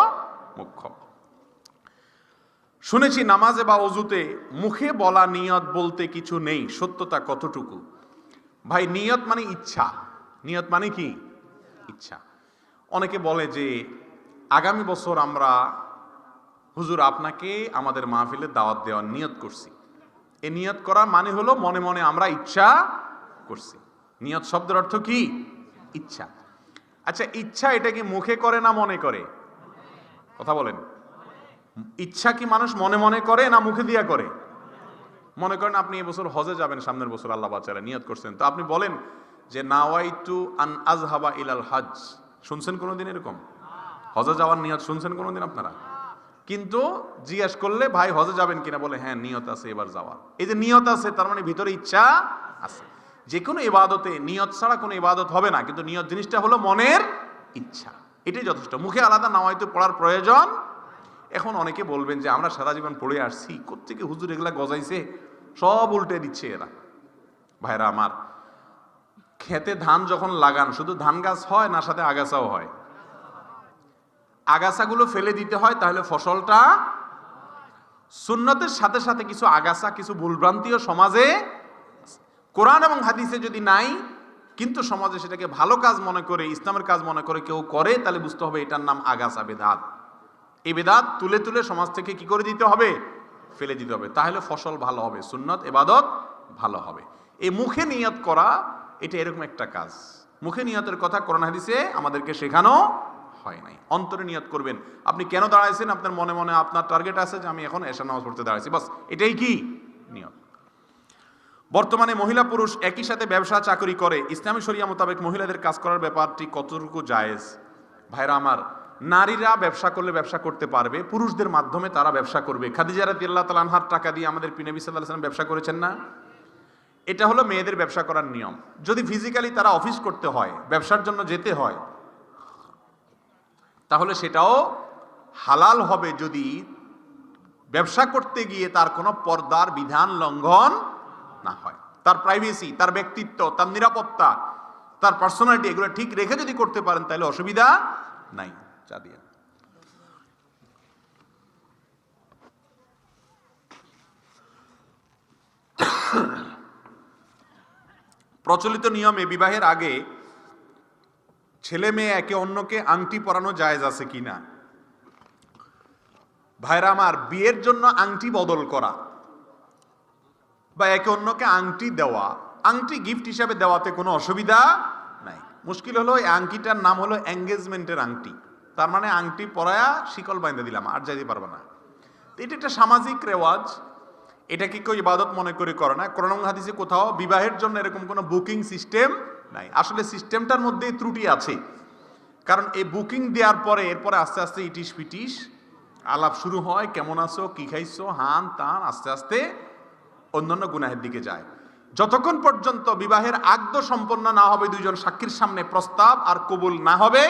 মুখ্য। শুনেছি নামাজে বা ওযুতে মুখে বলা নিয়ত বলতে কিছু নেই, সত্যতা কতটুকু? ভাই, নিয়ত মানে ইচ্ছা। নিয়ত মানে কি? ইচ্ছা। অনেকে বলে যে আগামী বছর আমরা হুজুর আপনাকে আমাদের মাহফিলে দাওয়াত দেওয়ার নিয়ত করছি। এই নিয়ত করা মানে হলো মনে মনে আমরা ইচ্ছা করছি। নিয়ত শব্দের অর্থ কি? ইচ্ছা। আচ্ছা, ইচ্ছা এটা কি মুখে করে না মনে করে? কথা বলেন। ইচ্ছা কি মানুষ মনে মনে করে না মুখে দিয়া করে? মনে করেন আপনি এবছর হজে যাবেন, সামনের বছর আল্লাহ বাঁচালে নিয়ত করছেন, তো আপনি বলেন যে নাওয়াইতু আন আযহাবা ইলাল হজ। শুনছেন কোনোদিন এরকম? হজে যাওয়ার নিয়ত শুনছেন কোনোদিন আপনারা? কিন্তু জিজ্ঞেস করলে ভাই হজে যাবেন কিনা, বলে হ্যাঁ নিয়ত আছে এবার যাওয়ার। এই যে নিয়ত আছে, তার মানে ভিতরে ইচ্ছা আছে। যে কোনো ইবাদতে নিয়ত ছাড়া কোনো ইবাদত হবে না, কিন্তু নিয়ত জিনিসটা হলো মনের ইচ্ছা, এটাই যথেষ্ট। মুখে আলাদা নাওয়াইতু পড়ার প্রয়োজন। এখন অনেকে বলবেন যে আমরা সারা জীবন পড়ে আসছি, কোত্থেকে হুজুর এগুলা গজাইছে, সব উল্টে দিচ্ছে এরা। ভাইরা আমার, খেতে ধান যখন লাগান শুধু ধান গাছ হয় না, সাথে আগাছাও হয়? আগাছাগুলো ফেলে দিতে হয়, তাহলে ফসলটা। সুন্নতের সাথে সাথে কিছু আগাছা, কিছু ভুলভ্রান্তিও সমাজে, কোরআন এবং হাদিসে যদি নাই, কিন্তু সমাজে সেটাকে ভালো কাজ মনে করে, ইসলামের কাজ মনে করে কেউ করে, তাহলে বুঝতে হবে এটার নাম আগাছা, বেদাত। এই বেদাত তুলে তুলে সমাজ থেকে কি করে দিতে হবে? ফেলে দিতে হবে, তাহলে ফসল ভালো হবে, সুন্নত ইবাদত ভালো হবে। এই মুখে নিয়ত করা, এটা এরকম একটা কাজ। মুখে নিয়তের কথা কোরআন হাদিসে আমাদেরকে শেখানো হয় নাই। অন্তরে নিয়ত করবেন। আপনি কেন দাঁড়াইছেন? আপনার মনে মনে আপনার টার্গেট আছে যে আমি এখন এশার নামাজ পড়তে দাঁড়াইছি, বাস, এটাই কি নিয়ত। বর্তমানে মহিলা পুরুষ একই সাথে ব্যবসা চাকরি করে, ইসলামী শরিয়া মোতাবেক মহিলাদের কাজ করার ব্যাপারটি কতটুকু জায়েজ? ভাইরা আমার, নারীরা ব্যবসা করলে ব্যবসা করতে পারবে, পুরুষদের মাধ্যমে তারা ব্যবসা করবে। খাদিজা রাদিয়াল্লাহু তাআলা আনহার টাকা দিয়ে আমাদের নবী সাল্লাল্লাহু আলাইহি ওয়াসাল্লাম ব্যবসা করেছেন না? এটা হলো মেয়েদের ব্যবসা করার নিয়ম। যদি ফিজিক্যালি তারা অফিস করতে হয়, ব্যবসার জন্য যেতে হয়, তাহলে সেটাও হালাল হবে যদি ব্যবসা করতে গিয়ে তার কোনো পর্দার বিধান লঙ্ঘন না হয়। তার প্রাইভেসি, তার ব্যক্তিত্ব, তার নিরাপত্তা, তার পার্সোনালিটি, এগুলো ঠিক রেখে যদি করতে পারেন তাহলে অসুবিধা নাই। চা দিয়া প্রচলিত নিয়মে বিবাহের আগে ছেলে মেয়ে একে অন্যকে আংটি পরানো জায়েজ আছে কিনা? ভাইরা আমার, বিয়ের জন্য আংটি বদল করা বা একে অন্যকে আংটি দেওয়া, আংটি গিফট হিসাবে দেওয়াতে কোনো অসুবিধা নাই। মুশকিল হলো এই আংটিটার নাম হলো এঙ্গেজমেন্টের আংটি। তার মানে আংটি পরায়া শিকল বাইন্ধে দিলাম, আর যাইতে পারবে না। এটা একটা সামাজিক রেওয়াজ, এটাকে কেউ ইবাদত মনে করে করে না। কোরআন এবং হাদিসে কোথাও বিবাহের জন্য এরকম কোনো বুকিং সিস্টেম নাই। আসলে সিস্টেমটার মধ্যে ত্রুটি আছে, কারণ এই বুকিং দেওয়ার পরে এরপরে আস্তে আস্তে ইটিস পিটিস আলাপ শুরু হয়, কেমন আছো, কি খাইছো, হান তান, আস্তে আস্তে অন্যান্য গুনাহের দিকে যায়। যতক্ষণ পর্যন্ত বিবাহের আকদ সম্পন্ন না হবে, দুইজন সাক্ষীর সামনে প্রস্তাব আর কবুল না হবে,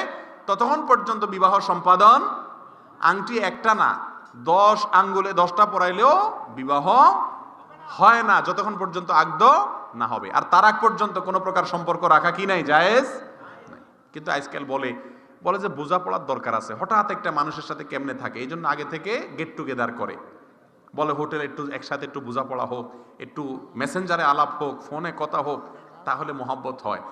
ততক্ষণ পর্যন্ত বিবাহ সম্পাদন। আংটি একটা না, 10 আঙ্গুলে 10টা পরাইলেও বিবাহ হয় না যতক্ষণ পর্যন্ত আকদ না হবে। আর তার আগ পর্যন্ত কোনো প্রকার সম্পর্ক রাখা কি নাই, জায়েজ নাই। কিন্তু আজকাল বলে যে বোঝাপড়ার দরকার আছে। হঠাৎ একটা মানুষের সাথে কেমনে থাকে, এই জন্য আগে থেকে গেট টুগেদার করে, বলে হোটেলে একটু একসাথে একটু বোঝাপড়া হোক, একটু মেসেঞ্জারে আলাপ হোক, ফোনে কথা হোক, তাহলে মহব্বত হয়।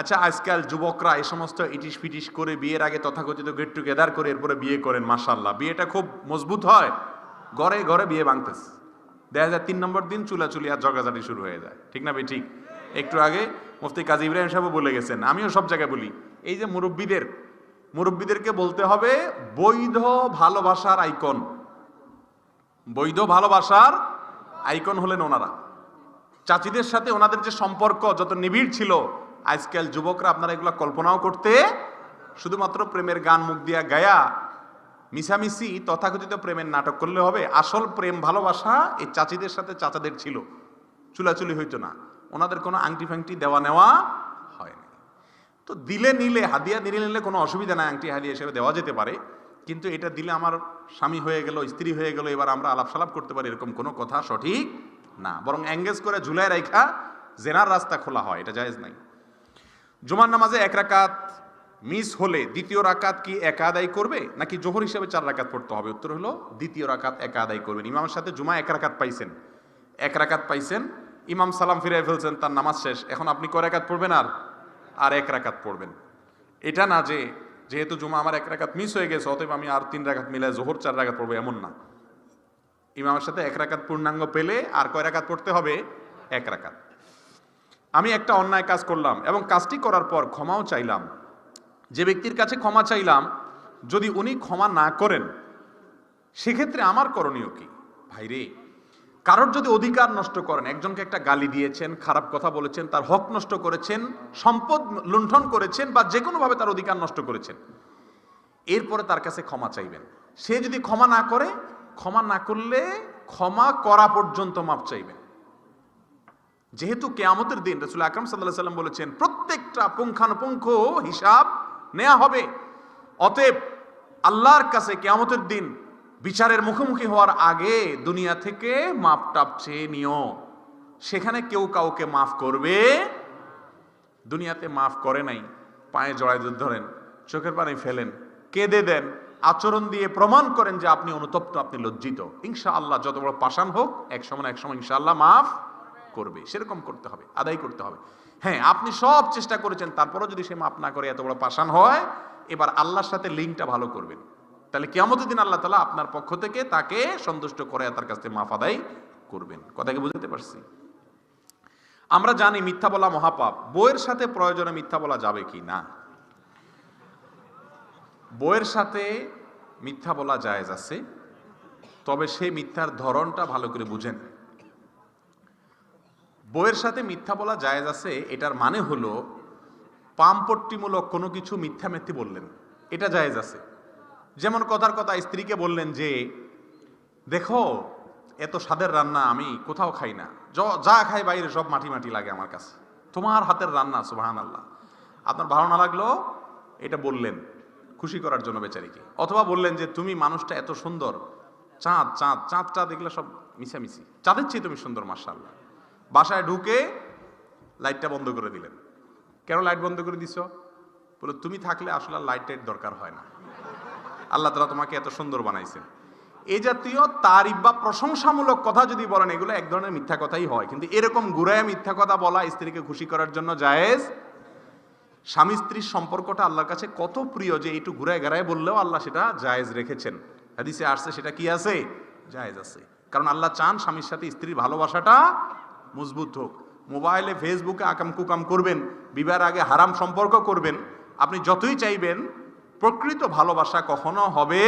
আচ্ছা, আজকাল যুবকরা এই সমস্ত ইটিস ফিটিস করে বিয়ের আগে তথাকথিত গেট টুগেদার করে এরপরে বিয়ে করেন। মাশাআল্লাহ, বিয়েটা খুব মজবুত হয়, ঘরে ঘরে বিয়ে ভাঙতেছে। দেখা যায় 3 নম্বর দিন চুলাচুলি আর ঝগড়াঝাটি শুরু হয়ে যায়। ঠিক না ভাই? ঠিক। একটু আগে মুফতি কাজী ইব্রাহিম সাহেব বলে গেছেন, আমিও সব জায়গায় বলি, এই যে মুরব্বীদেরকে বলতে হবে বৈধ ভালোবাসার আইকন। বৈধ ভালোবাসার আইকন হলেন ওনারা। চাচিদের সাথে ওনাদের যে সম্পর্ক যত নিবিড় ছিল, আজকাল যুবকরা আপনারা এগুলো কল্পনাও করতে, শুধুমাত্র প্রেমের গান মুখ দিয়া গায়া মিশামিশি তথাকথিত প্রেমের নাটক করলে হবে? আসল প্রেম ভালোবাসা এই চাচিদের সাথে চাচাদের ছিল, চুলাচুলি হইতো না, ওনাদের কোনো আংটি ফাংটি দেওয়া নেওয়া হয়নি। তো দিলে নিলে, হাদিয়া দিলে নিলে কোনো অসুবিধা নাই, আংটি হাদিয়া হিসেবে দেওয়া যেতে পারে। কিন্তু এটা দিলে আমার স্বামী হয়ে গেল, স্ত্রী হয়ে গেল, এবার আমরা আলাপ সালাপ করতে পারি, এরকম কোনো কথা সঠিক না। বরং এঙ্গেজ করে ঝুলায় রাখা জেনার রাস্তা খোলা হয়, এটা জায়েজ নাই। জুমার নামাজে 1 রাকাত মিস হলে দ্বিতীয় রাকাত কি একা আদায় করবে নাকি জোহর হিসেবে 4 রাকাত পড়তে হবে? উত্তর হলো দ্বিতীয় রাকাত একা আদায় করবেন। ইমামের সাথে জুমা 1 রাকাত পাইছেন, 1 রাকাত পাইছেন, ইমাম সালাম ফিরাই ফেলছেন, তার নামাজ শেষ, এখন আপনি কয় রাকাত পড়বেন? আর 1 রাকাত পড়বেন। এটা না যে যেহেতু জুমা আমার 1 রাকাত মিস হয়ে গেছে অতএব আমি আর 3 রাকাত মিলায় জোহর 4 রাকাত পড়বো, এমন না। ইমামের সাথে 1 রাকাত পূর্ণাঙ্গ পেলে আর কয় রাকাত পড়তে হবে? 1 রাকাত। আমি একটা অন্যায় কাজ করলাম এবং কাজটি করার পর ক্ষমাও চাইলাম। যে ব্যক্তির কাছে ক্ষমা চাইলাম, যদি উনি ক্ষমা না করেন, সেক্ষেত্রে আমার করণীয় কি? ভাইরে, কারোর যদি অধিকার নষ্ট করেন, একজনকে একটা গালি দিয়েছেন, খারাপ কথা বলেছেন, তার হক নষ্ট করেছেন, সম্পদ লুণ্ঠন করেছেন, বা যে কোনোভাবে তার অধিকার নষ্ট করেছেন, এরপরে তার কাছে ক্ষমা চাইবেন। সে যদি ক্ষমা না করে, ক্ষমা না করলে ক্ষমা করা পর্যন্ত মাপ চাইবেন। যেহেতু কিয়ামতের দিন রাসূল আকরাম সাল্লাল্লাহু আলাইহি ওয়াসাল্লাম বলেছেন প্রত্যেকটা পুঙ্খানুপুঙ্খ হিসাব নেওয়া হবে। অতএব আল্লাহর কাছে কিয়ামতের দিন বিচারের মুখোমুখি হওয়ার আগে দুনিয়া থেকে মাপ টাপ চেয়ে নিও। সেখানে কেউ কাউকে মাফ করবে, দুনিয়াতে মাফ করে নাই, পায়ে জড়ায় ধরেন, চোখের পানি ফেলেন, কেঁদে দেন, আচরণ দিয়ে প্রমাণ করেন যে আপনি অনুতপ্ত, আপনি লজ্জিত। ইনশাআল্লাহ যত বড় পাষাণ হোক, এক সময় ইনশাআল্লাহ মাফ করবে। সেরকম করতে হবে, আদায় করতে হবে। হ্যাঁ, আপনি সব চেষ্টা করেছেন, তারপরও যদি সে মাফ না করে, এত বড় পাষাণ হয়, এবার আল্লাহর সাথে লিঙ্কটা ভালো করবেন। তাহলে কিয়ামতের দিন আল্লাহ তাআলা আপনার পক্ষ থেকে তাকে সন্তুষ্ট করে তার কাছ থেকে মাফ আদায় করবেন। কথাকে বুঝতে পারছি? আমরা জানি মিথ্যা বলা মহাপাপ। বইয়ের সাথে প্রয়োজনে মিথ্যা বলা যাবে কি না? বইয়ের সাথে মিথ্যা বলা জায়েজ আছে, তবে সেই মিথ্যার ধরনটা ভালো করে বুঝেন। বইয়ের সাথে মিথ্যা বলা জায়েজ আছে, এটার মানে হলো পামপট্টিমূলক কোনো কিছু মিথ্যামেথি বললেন, এটা জায়েজ আছে। যেমন কথার কথা স্ত্রীকে বললেন যে দেখো এত স্বাদের রান্না আমি কোথাও খাই না, যা খাই বাইরে সব মাটি মাটি লাগে আমার কাছে, তোমার হাতের রান্না সুবহানাল্লাহ। আপনার ভালো না লাগলো, এটা বললেন খুশি করার জন্য বেচারিকে। অথবা বললেন যে তুমি মানুষটা এত সুন্দর, চাঁদটা দেখলে সব মিশামিশি, চাঁদের চেয়ে তুমি সুন্দর মাশাআল্লাহ। বাসায় ঢুকে লাইটটা বন্ধ করে দিলেন। কেন লাইট বন্ধ করে দিছো? বলে তুমি থাকলে আসলে লাইটের দরকার হয় না, আল্লাহ তাআলা তোমাকে এত সুন্দর বানাইছেন। এই জাতীয় তারিফ বা প্রশংসামূলক কথা যদি বলেন, এগুলো এক ধরনের মিথ্যা কথাই হয়। কিন্তু এরকম ঘুরায় মিথ্যা কথা বলা স্ত্রীকে খুশি করার জন্য জায়েজ। স্বামী স্ত্রীর সম্পর্কটা আল্লাহর কাছে কত প্রিয় যে একটু ঘুরায় ঘেরায় বললেও আল্লাহ সেটা জায়েজ রেখেছেন। হাদিসে আসছে সেটা কি আছে? জায়েজ আছে। কারণ আল্লাহ চান স্বামীর সাথে স্ত্রীর ভালোবাসাটা মজবুত হোক। মোবাইলে ফেসবুকে আকাম কুকাম করবেন, বিবাহের আগে হারাম সম্পর্ক করবেন, আপনি যতই চাইবেন প্রকৃত ভালোবাসা কখনো হবে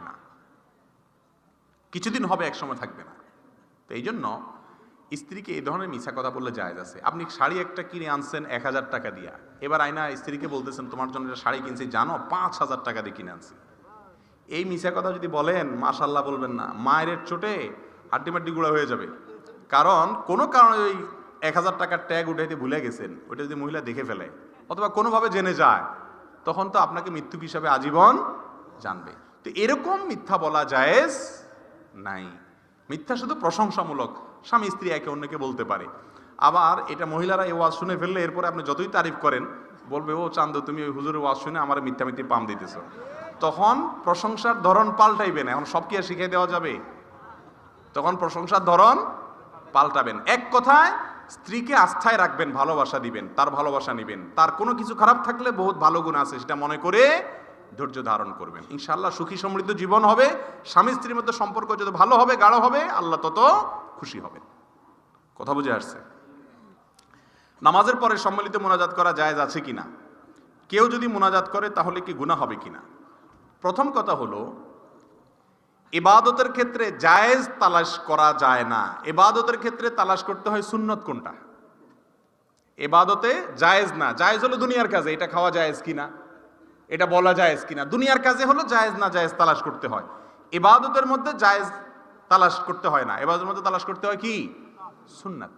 না। কিছুদিন হবে, এক সময় থাকবে না। তো এই জন্য স্ত্রীকে এই ধরনের মিছা কথা বললে জায়েজ আছে। আপনি শাড়ি একটা কিনে আনছেন 1000 টাকা দিয়া, এবার আয়না স্ত্রীকে বলতেছেন তোমার জন্য একটা শাড়ি কিনছি, জানো 5000 টাকা দিয়ে কিনে আনছি। এই মিছা কথা যদি বলেন, মাশাল্লাহ বলবেন না, মায়ের চোটে হাড্ডি গুঁড়া হয়ে যাবে। কারণ কোনো কারণে ওই 1000 টাকার ট্যাগ উঠাইতে ভুলে গেছেন, ওইটা যদি মহিলা দেখে ফেলে অথবা কোনোভাবে জেনে যায়, তখন তো আপনাকে মৃত্যুক হিসাবে আজীবন জানবে। তো এরকম মিথ্যা বলা জায়েজ নাই। মিথ্যা শুধু প্রশংসামূলক, স্বামী স্ত্রী একে অন্যকে বলতে পারে। আবার এটা মহিলারা এই ওয়াজ শুনে ফেললে এরপরে আপনি যতই তারিফ করেন, বলবে ও চান্দু তুমি ওই হুজুরের ওয়াজ শুনে আমার মিথ্যা মিথ্যে পাম দিতেছ। তখন প্রশংসার ধরন পাল্টাইবেন। এখন সব কি আর শিখিয়ে দেওয়া যাবে? তখন প্রশংসার ধরন পাল্টাবেন। এক কথায় স্ত্রীকে আস্থায় রাখবেন, ভালোবাসা দিবেন, তার ভালোবাসা নিবেন। তার কোনো কিছু খারাপ থাকলে বহুত ভালো গুণ আছে সেটা মনে করে ধৈর্য ধারণ করবেন। ইনশাআল্লাহ সুখী সমৃদ্ধ জীবন হবে। স্বামী স্ত্রীর মধ্যে সম্পর্ক যত ভালো হবে, গাঢ় হবে, আল্লাহ তত খুশি হবে। কথা বুঝে আসছে? নামাজের পরে সম্মিলিত মোনাজাত করা জায়েজ আছে কিনা? কেউ যদি মোনাজাত করে তাহলে কি গুনাহ হবে কিনা? প্রথম কথা হলো, ইবাদতের ক্ষেত্রে জায়েজ তালাশ করা যায় না। ইবাদতের ক্ষেত্রে তালাশ করতে হয় সুন্নত কোনটা। ইবাদতে জায়েজ না, জায়েজ হলো দুনিয়ার কাজে, এটা খাওয়া জায়েজ কিনা, এটা বলা জায়েজ কিনা। দুনিয়ার কাজে হলো জায়েজ না জায়েজ তালাশ করতে হয়। ইবাদতের মধ্যে জায়েজ তালাশ করতে হয় না, ইবাদতের মধ্যে তালাশ করতে হয় কি? সুন্নাত।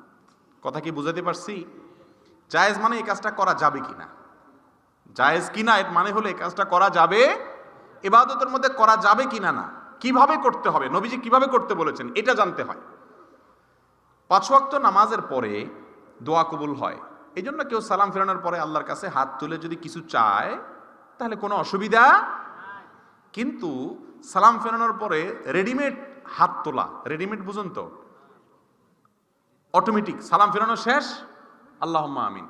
কথা কি বুঝাতে পারছি? জায়েজ মানে এই কাজটা করা যাবে কিনা, জায়েজ কিনা এর মানে হলো এই কাজটা করা যাবে, ইবাদতের মধ্যে করা যাবে কিনা না, কিভাবে করতে হবে, নবীজি কিভাবে করতে বলেছেন এটা জানতে হয়। 5 ওয়াক্ত নামাজের পরে দোয়া কবুল হয়। এই জন্য কেউ সালাম ফেরানোর পরে আল্লাহর কাছে হাত তুলে যদি কিছু চায় তাহলে কোনো অসুবিধা। কিন্তু সালাম ফেরানোর পরে রেডিমেড হাত তোলা, রেডিমেড বুঝুন তো, অটোমেটিক সালাম ফেরানো শেষ আল্লাহুম্মা আমিন,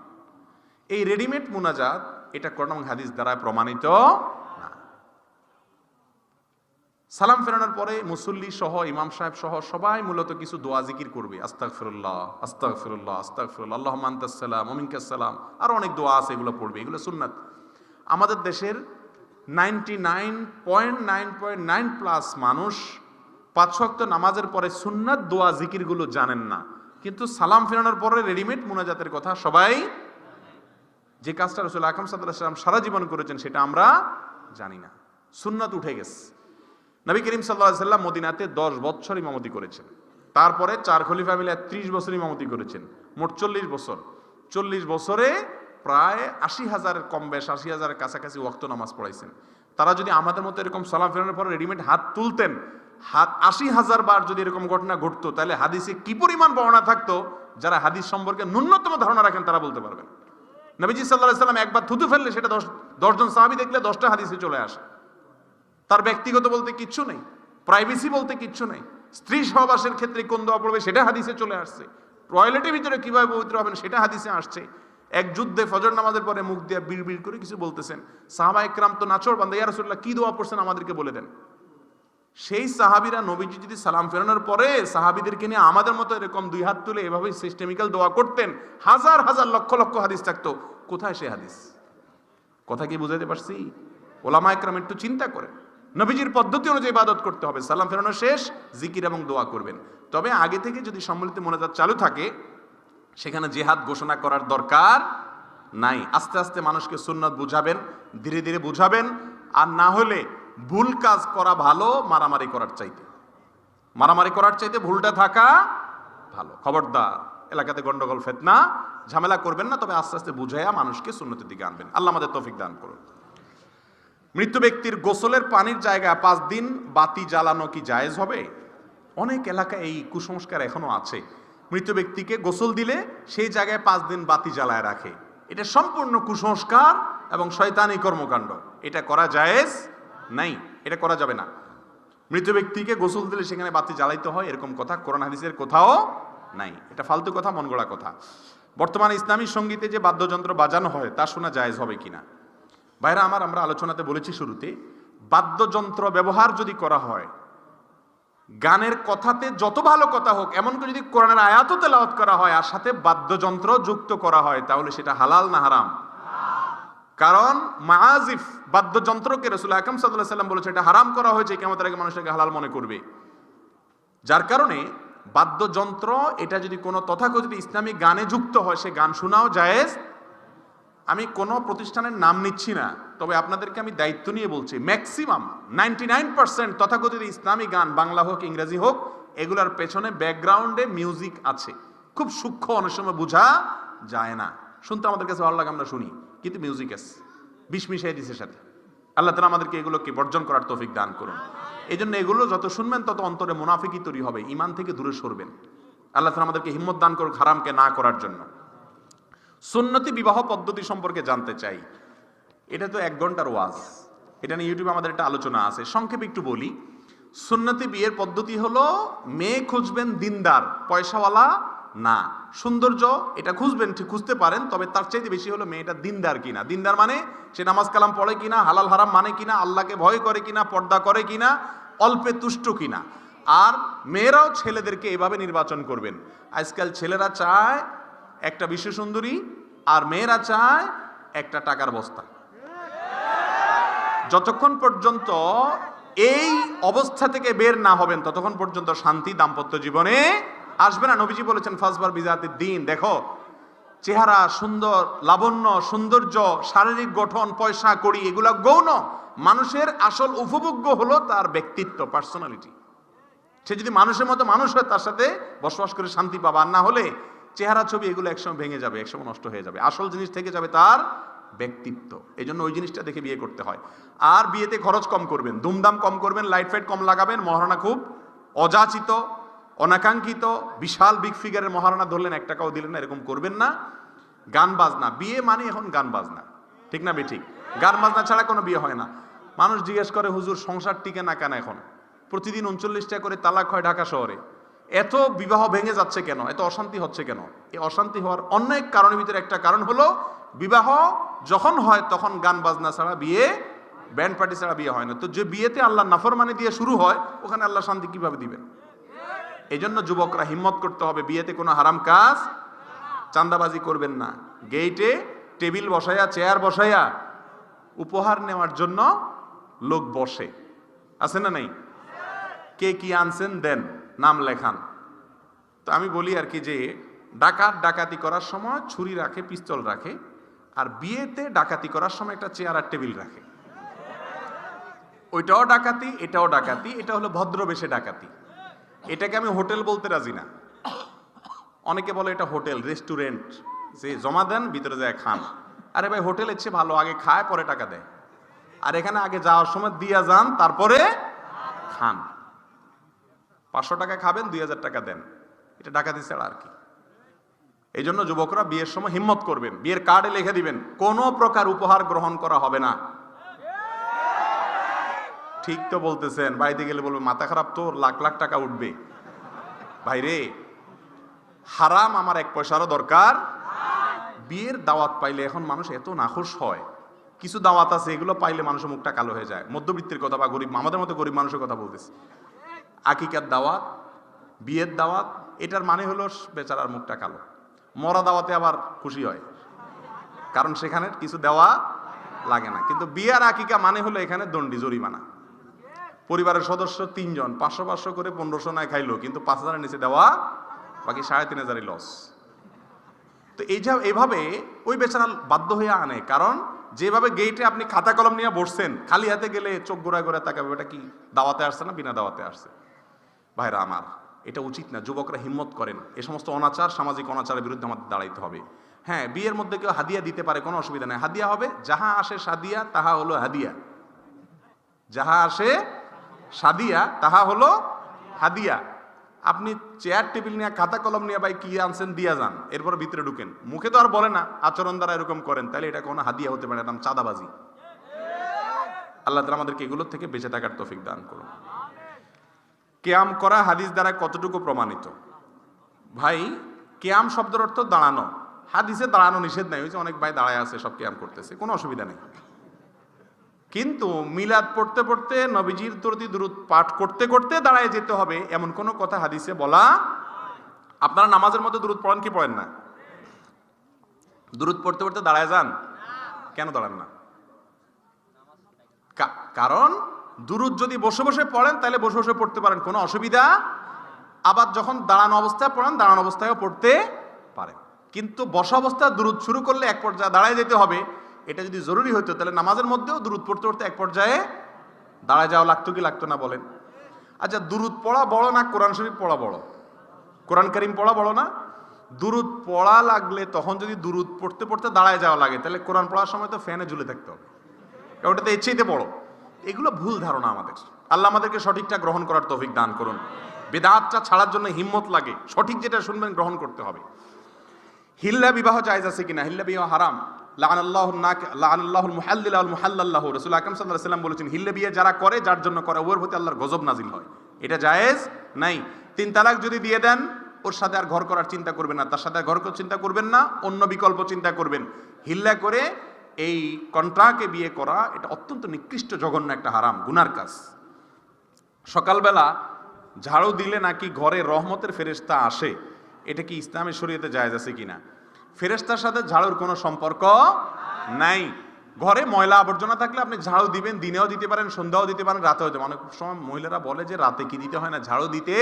এই রেডিমেড মুনাজাত এটা কোরআন এবং হাদিস দ্বারা প্রমাণিত না। সালাম ফেরানোর পরে মুসল্লি সহ ইমাম সাহেব সহ সবাই মূলত কিছু দোয়া জিকির করবে, আস্তাগফিরুল্লাহ আস্তাগফিরুল্লাহ আস্তাগফিরুল্লাহ আল্লাহুম্মা আনতাস সালাম ওয়া মিনকাস সালাম, আর অনেক দোয়া আছে, এগুলো পড়বে, এগুলো সুন্নাত। আমাদের দেশের 99.9% মানুষ 5 ওয়াক্ত নামাজের পরে সুন্নাত দোয়া জিকিরগুলো জানেন না, কিন্তু সালাম ফেরানোর পরে রেডিমেড মুনাজাতের কথা সবাই, যে কাজটা রাসূল আকরাম সাল্লাল্লাহু আলাইহি ওয়াসাল্লাম সারা জীবন করেছেন সেটা আমরা জানি না। সুন্নাত উঠে গেছে। নবী করিম সাল্লাল্লাহু আলাইহি ওয়াসাল্লাম মদিনাতে 10 বছর ইমামতি করেছেন, তারপরে 4 খলিফা মিলে 30 বছর ইমামতি করেছেন, মোট 40 বছর। 40 বছরে প্রায় 80,000 কম বেশ 80,000 কাছাকাছি ওয়াক্ত নামাজ পড়াইছেন। তারা যদি আমাদের মতো এরকম সালাম ফেরানোর পর রেডিমেড হাত তুলতেন, হাত 80,000 বার যদি এরকম ঘটনা ঘটতো, তাহলে হাদিসে কি পরিমাণ বর্ণনা থাকতো, যারা হাদিস সম্পর্কে ন্যূনতম ধারণা রাখেন তারা বলতে পারবেন। নবীজি সাল্লাল্লাহু আলাইহি ওয়াসাল্লাম একবার থুতু ফেললে সেটা 10 জন সাহাবী দেখলে 10টা হাদিসে চলে আসে। তার ব্যক্তিগত বলতে কিচ্ছু নেই, প্রাইভেসি বলতে কিচ্ছু নেই। স্ত্রী সহবাসের ক্ষেত্রে কোন দোয়া পড়বে সেটা হাদিসে চলে আসছে। টয়লেটের ভিতরে কিভাবে পবিত্র হবেন সেটা হাদিসে আসছে। এক যুদ্ধে ফজর নামাজের পরে মুখ দিয়ে বিড়বিড় করে কিছু বলতেছেন, সাহাবা একরাম তো নাচর বান্দা, ইয়া রাসূলুল্লাহ কি দোয়া পড়ছেন আমাদেরকে বলে দেন। সেই সাহাবীরা নবীজি যদি সালাম ফেরানোর পরে সাহাবীদেরকে নিয়ে আমাদের মতো এরকম 2 হাত তুলে এভাবে সিস্টেমিক্যাল দোয়া করতেন, হাজার হাজার লক্ষ লক্ষ হাদিস থাকতো। কোথায় সে হাদিস? কথা কি বুঝাইতে পারছি? ওলামা একরাম একটু চিন্তা করেন। নবীজির পদ্ধতি অনুযায়ী ইবাদত করতে হবে। সালাম ফেরানো শেষ জিকির এবং দোয়া করবেন। তবে আগে থেকে যদি সম্মিলিত মোনাজাত চালু থাকে, সেখানে জিহাদ ঘোষণা করার দরকার নাই। আস্তে আস্তে মানুষকে সুন্নাত বুঝাবেন, ধীরে ধীরে বুঝাবেন। আর না হলে ভুল কাজ করা ভালো মারামারি করার চাইতে, মারামারি করার চাইতে ভুলটা থাকা ভালো। খবরদার এলাকাতে গন্ডগোল ফিতনা ঝামেলা করবেন না, তবে আস্তে আস্তে বুঝাইয়া মানুষকে সুন্নতের দিকে আনবেন। আল্লাহ আমাদের তৌফিক দান করুন। মৃত ব্যক্তির গোসলের পানির জায়গায় 5 দিন বাতি জ্বালানো কি জায়েজ হবে? অনেক এলাকায় এই কুসংস্কার এখনো আছে। মৃত ব্যক্তিকে গোসল দিলে সেই জায়গায় 5 দিন বাতি জ্বালায় রাখে। এটা সম্পূর্ণ কুসংস্কার এবং শয়তানি কর্মকাণ্ড। এটা করা জায়েজ নাই, এটা করা যাবে না। মৃত ব্যক্তিকে গোসল দিলে সেখানে বাতি জ্বালাইতে হয় এরকম কথা কোরআন হাদিসের কোথাও নাই। এটা ফালতু কথা, মন গড়া কথা। বর্তমানে ইসলামী সঙ্গীতে যে বাদ্যযন্ত্র বাজানো হয় তা শোনা জায়েজ হবে কিনা? ভাইরা আমার, আমরা আলোচনাতে বলেছি শুরুতে, বাদ্যযন্ত্র ব্যবহার যদি করা হয়, গানের কথাতে যত ভালো কথা হোক, এমনকি যদি কোরআনের আয়াতও তেলাওয়াত করা হয় আর সাথে বাদ্যযন্ত্র যুক্ত করা হয়, তাহলে সেটা হালাল না হারাম? কারণ মাআজিফ বাদ্যযন্ত্রকে রাসূল আকরাম সাল্লাল্লাহু আলাইহি ওয়াসাল্লাম বলেছে এটা হারাম করা হয়েছে, কিয়ামতের আগে মানুষটাকে হালাল মনে করবে। যার কারণে বাদ্যযন্ত্র এটা যদি কোনো তথাকথিত ইসলামী গানে যুক্ত হয়, সে গান শোনাও জায়েজ। আমি কোনো প্রতিষ্ঠানের নাম নিচ্ছি না, তবে আপনাদেরকে আমি দায়িত্ব নিয়ে বলছি, ম্যাক্সিমাম 99% তথাকথিত ইসলামী গান, বাংলা হোক ইংরেজি হোক, এগুলার পেছনে ব্যাকগ্রাউন্ডে মিউজিক আছে। খুব সূক্ষ্ম, অনেক সময় বোঝা যায় না, শুনতে আমাদের কাছে ভালো লাগে, আমরা শুনি, কিন্তু মিউজিক আছে, বিষ মিশাই দিছে সাথে। আল্লাহ তাআলা আমাদেরকে এগুলোকে বর্জন করার তৌফিক দান করুন। এই জন্য এগুলো যত শুনবেন তত অন্তরে মুনাফিকি তৈরি হবে, ঈমান থেকে দূরে সরবেন। আল্লাহ তাআলা আমাদেরকে হিম্মত দান করুন হারামকে না করার জন্য। সুন্নতি বিবাহ পদ্ধতি সম্পর্কে জানতে চাই। এটা তো 1 ঘন্টার ওয়াজ, এটা নিয়ে ইউটিউবে আমাদের একটা আলোচনা আছে, সংক্ষেপে একটু বলি। সুন্নতি বিয়ের পদ্ধতি হলো, মেয়ে খুঁজবেন দিনদার, পয়সাওয়ালা না। সৌন্দর্য এটা খুঁজবেন, ঠিক খুঁজতে পারেন, তবে তার চাইতে বেশি হলো মেয়েটা দিনদার কিনা। দিনদার মানে সে নামাজ কালাম পড়ে কিনা, হালাল হারাম মানে কিনা, আল্লাহকে ভয় করে কিনা, পর্দা করে কিনা, অল্পে তুষ্ট কিনা। আর মেয়েরাও ছেলেদেরকে এভাবে নির্বাচন করবেন। আজকাল ছেলেরা চায় একটা বিশ্ব সুন্দরী, আর মেয়েরা চায় একটা টাকার বস্তা। যতক্ষণ পর্যন্ত এই অবস্থা থেকে বের না হবেন, ততক্ষণ পর্যন্ত শান্তি দাম্পত্য জীবনে আসবে না। নবীজি বলেছেন ফাসবার বিজাতিদ দ্বীন, দেখো চেহারা সুন্দর, লাবণ্য, সৌন্দর্য, শারীরিক গঠন, পয়সা কড়ি, এগুলা গৌণ। মানুষের আসল উপভোগ্য হলো তার ব্যক্তিত্ব, পার্সোনালিটি। সে যদি মানুষের মতো মানুষ হয়, তার সাথে বসবাস করে শান্তি পাবা। আর না হলে চেহারা, ছবি এগুলো একসময় ভেঙে যাবে, একসময় নষ্ট হয়ে যাবে। আসল জিনিস থেকে যাবে তার ব্যক্তিত্ব। এই জন্য ওই জিনিসটা দেখে বিয়ে করতে হয়। আর বিয়েতে খরচ কম করবেন, দুমদাম কম করবেন, লাইট ফাইট কম লাগাবেন, মহারণা খুব অযাচিত, অনাকাঙ্ক্ষিত বিশাল বিগ ফিগারের মহারণা ধরলেন, 1 টাকাও দিলেন না, এরকম করবেন না। গান বাজনা, বিয়ে মানে এখন গান বাজনা, ঠিক না বেঠিক? গান বাজনা ছাড়া কোনো বিয়ে হয় না। মানুষ জিজ্ঞেস করে, হুজুর সংসার টিকে না কেন এখন? প্রতিদিন 39টা করে তালাক হয় ঢাকা শহরে, এত বিবাহ ভেঙে যাচ্ছে কেন, এত অশান্তি হচ্ছে কেন? এই অশান্তি হওয়ার অনেক কারণের ভিতরে একটা কারণ হলো, বিবাহ যখন হয় তখন গান বাজনা ছাড়া বিয়ে, ব্যান্ড পার্টি ছাড়া বিয়ে হয় না। তো যে বিয়েতে আল্লাহ নাফরমানি দিয়ে শুরু হয়, ওখানে আল্লাহ শান্তি কিভাবে দিবেন? এই জন্য যুবকরা হিম্মত করতে হবে, বিয়েতে কোনো হারাম কাজ, চাঁদাবাজি করবেন না। গেইটে টেবিল বসাইয়া, চেয়ার বসাইয়া উপহার নেওয়ার জন্য লোক বসে, আছে না নাই? কে কি আনছেন দেন, নাম লেখান। তো আমি বলি আর কি, যে ডাকাতি করার সময় ছুরি রাখে, পিস্তল রাখে, আর বিয়েতে ডাকাতি করার সময় একটা চেয়ার আর টেবিল রাখে। ওইটাও ডাকাতি, এটাও ডাকাতি। এটা হলো ভদ্রবেশে ডাকাতি। এটাকে আমি হোটেল বলতে রাজি না। অনেকে বলে এটা হোটেল, রেস্টুরেন্ট, যে জমা দেন ভিতরে যায় খান। আরে ভাই, হোটেলের চেয়ে ভালো, আগে খায় পরে টাকা দেয়। আর এখানে আগে যাওয়ার সময় দিয়া যান, তারপরে খান। 500 টাকা খাবেন, 2000 টাকা দেন। এটা ডাকাতি ছাড়া আর কি। এই জন্য যুবকরা বিয়ের সময় হিম্মত করবেন, বিয়ের কার্ডে লিখে দিবেন কোনো প্রকার উপহার গ্রহণ করা হবে না। ঠিক তো বলতেছেন, বাড়িতে গেলে বলবে মাথা খারাপ, তোর লাখ লাখ টাকা উঠবে। ভাইরে, হারাম আমার 1 পয়সারও দরকার। বিয়ের দাওয়াত পাইলে এখন মানুষ এত নাখুশ হয়। কিছু দাওয়াত আছে, এগুলো পাইলে মানুষের মুখটা কালো হয়ে যায়। মধ্যবিত্তের কথা বা গরিব, আমাদের মতো গরিব মানুষের কথা বলতেছি। আকিকার দাওয়াত, বিয়ের দাওয়াত, এটার মানে হলো বেচারার মুখটা কালো। মরা দাওয়াতে আবার খুশি হয়, কারণ সেখানে কিছু দেওয়া লাগে না। কিন্তু বিয়ার আকিকা মানে হলো এখানে দণ্ডি, জরিমানা। পরিবারের সদস্য 3 জন, 500 করে 1500 নয় খাইলো, কিন্তু 5000-এর নিচে দেওয়া, বাকি 3500 লস। তো এইভাবে ওই বেচারা বাধ্য হয়ে আনে। কারণ যেভাবে গেইটে আপনি খাতা কলম নিয়ে বসছেন, খালি হাতে গেলে চোখ ঘোরায় ঘোরায় তাকাবে, এটা কি দাওয়াতে আসছে না বিনা দাওয়াতে আসছে? ভাইরা আমার, এটা উচিত না। যুবকরা হিম্মত করেন, এ সমস্ত অনাচার, সামাজিক অনাচারের বিরুদ্ধে আমাদের দাঁড়াইতে হবে। হ্যাঁ, বিয়ের মধ্যে কেউ হাদিয়া দিতে পারে, কোনো অসুবিধা নেই। হাদিয়া হবে, যাহা আসে সাদিয়া তাহা হলো হাদিয়া। যাহা আসে সাদিয়া তাহা হলো হাদিয়া। আপনি চেয়ার টেবিল নিয়ে, খাতা কলম নিয়ে, ভাই কি আনছেন দিয়া যান, এরপর ভিতরে ঢুকেন। মুখে তো আর বলে না, আচরণ দ্বারা এরকম করেন, তাহলে এটা কোনো হাদিয়া হতে পারে না, চাঁদাবাজি। আল্লাহ তাআলা আমাদেরকে এগুলোর থেকে বেঁচে থাকার তৌফিক দান করুন। কিয়াম করা হাদিস দ্বারা কতটুকু প্রমাণিত? ভাই, কিয়াম শব্দের অর্থ দাঁড়ানো। হাদিসে দাঁড়ানো নিষেধ নাই। হয়েছে অনেক ভাই দাঁড়ায় আছে, সব কিয়াম করতেছে, কোনো অসুবিধা নেই। কিন্তু মিলাদ পড়তে পড়তে নবীজির প্রতি দুরূদ পাঠ করতে করতে দাঁড়ায় যেতে হবে এমন কোনো কথা হাদিসে বলা। আপনারা নামাজের মধ্যে দুরূদ পড়েন কি পড়েন না? দুরূদ পড়তে পড়তে দাঁড়ায় যান, কেন দাঁড়ান না? কারণ দুরূদ যদি বসে বসে পড়েন তাহলে বসে বসে পড়তে পারেন, কোনো অসুবিধা। আবার যখন দাঁড়ানো অবস্থায় পড়েন দাঁড়ানো অবস্থায়ও পড়তে পারেন, কিন্তু বসা অবস্থায় দুরূদ শুরু করলে এক পর্যায়ে দাঁড়ায় যেতে হবে। এটা যদি জরুরি হতো তাহলে নামাজের মধ্যেও দুরূদ পড়তে পড়তে এক পর্যায়ে দাঁড়ায় যাওয়া লাগতো কি লাগতো না বলেন? আচ্ছা, দুরূদ পড়া বড় না কোরআন শরীফ পড়া বড়? কোরআন কারীম পড়া বড় না? দুরূদ পড়া লাগলে তখন যদি দুরূদ পড়তে পড়তে দাঁড়ায় যাওয়া লাগে তাহলে কোরআন পড়ার সময় তো ফ্যানে ঝুলে থাকতে হবে, ওটাতে এর চাইতে বড়। এগুলো ভুল ধারণা আমাদের। আল্লাহ আমাদেরকে সঠিকটা গ্রহণ করার তৌফিক দান করুন। বিদআতটা ছাড়ার জন্য হিম্মত লাগে, সঠিক যেটা শুনবেন গ্রহণ করতে হবে। হিল্লা বিবাহ জায়েজ আছে কিনা? হিল্লা বিবাহ হারাম। লাআনাল্লাহুল মুহাল্লিলা ওয়াল মুহাল্লাল লাহু। রাসূল আকরাম সাল্লাল্লাহু আলাইহি ওয়াসাল্লাম বলেছেন, হিল্লা বিয়ে যারা করে, যার জন্য করে, ওর প্রতি আল্লাহর গজব নাজিল হয়। এটা জায়েজ নাই। 3 তালাক যদি দিয়ে দেন, ওর সাথে আর ঘর করার চিন্তা করবেন না, তার সাথে আর ঘর করার চিন্তা করবেন না, অন্য বিকল্প চিন্তা করবেন। হিল্লা করে এই কন্ট্রাকে বিয়ে করা এটা অত্যন্ত নিকৃষ্ট জঘন্য একটা হারাম গুনার কাজ। সকালবেলা ঝাড়ু দিলে নাকি ঘরে রহমতের ফেরেশতা আসে, এটা কি ইসলামের শরীয়তে জায়েজ আছে কিনা? ফেরেশতার সাথে ঝাড়ুর কোনো সম্পর্ক নাই। ঘরে ময়লা আবর্জনা থাকলে আপনি ঝাড়ু দিবেন, দিনেও দিতে পারেন, সন্ধ্যাও দিতে পারেন, রাতেও দিতে পারেন। অনেক সময় মহিলারা বলে যে রাতে কি দিতে হয় না, ঝাড়ু দিতে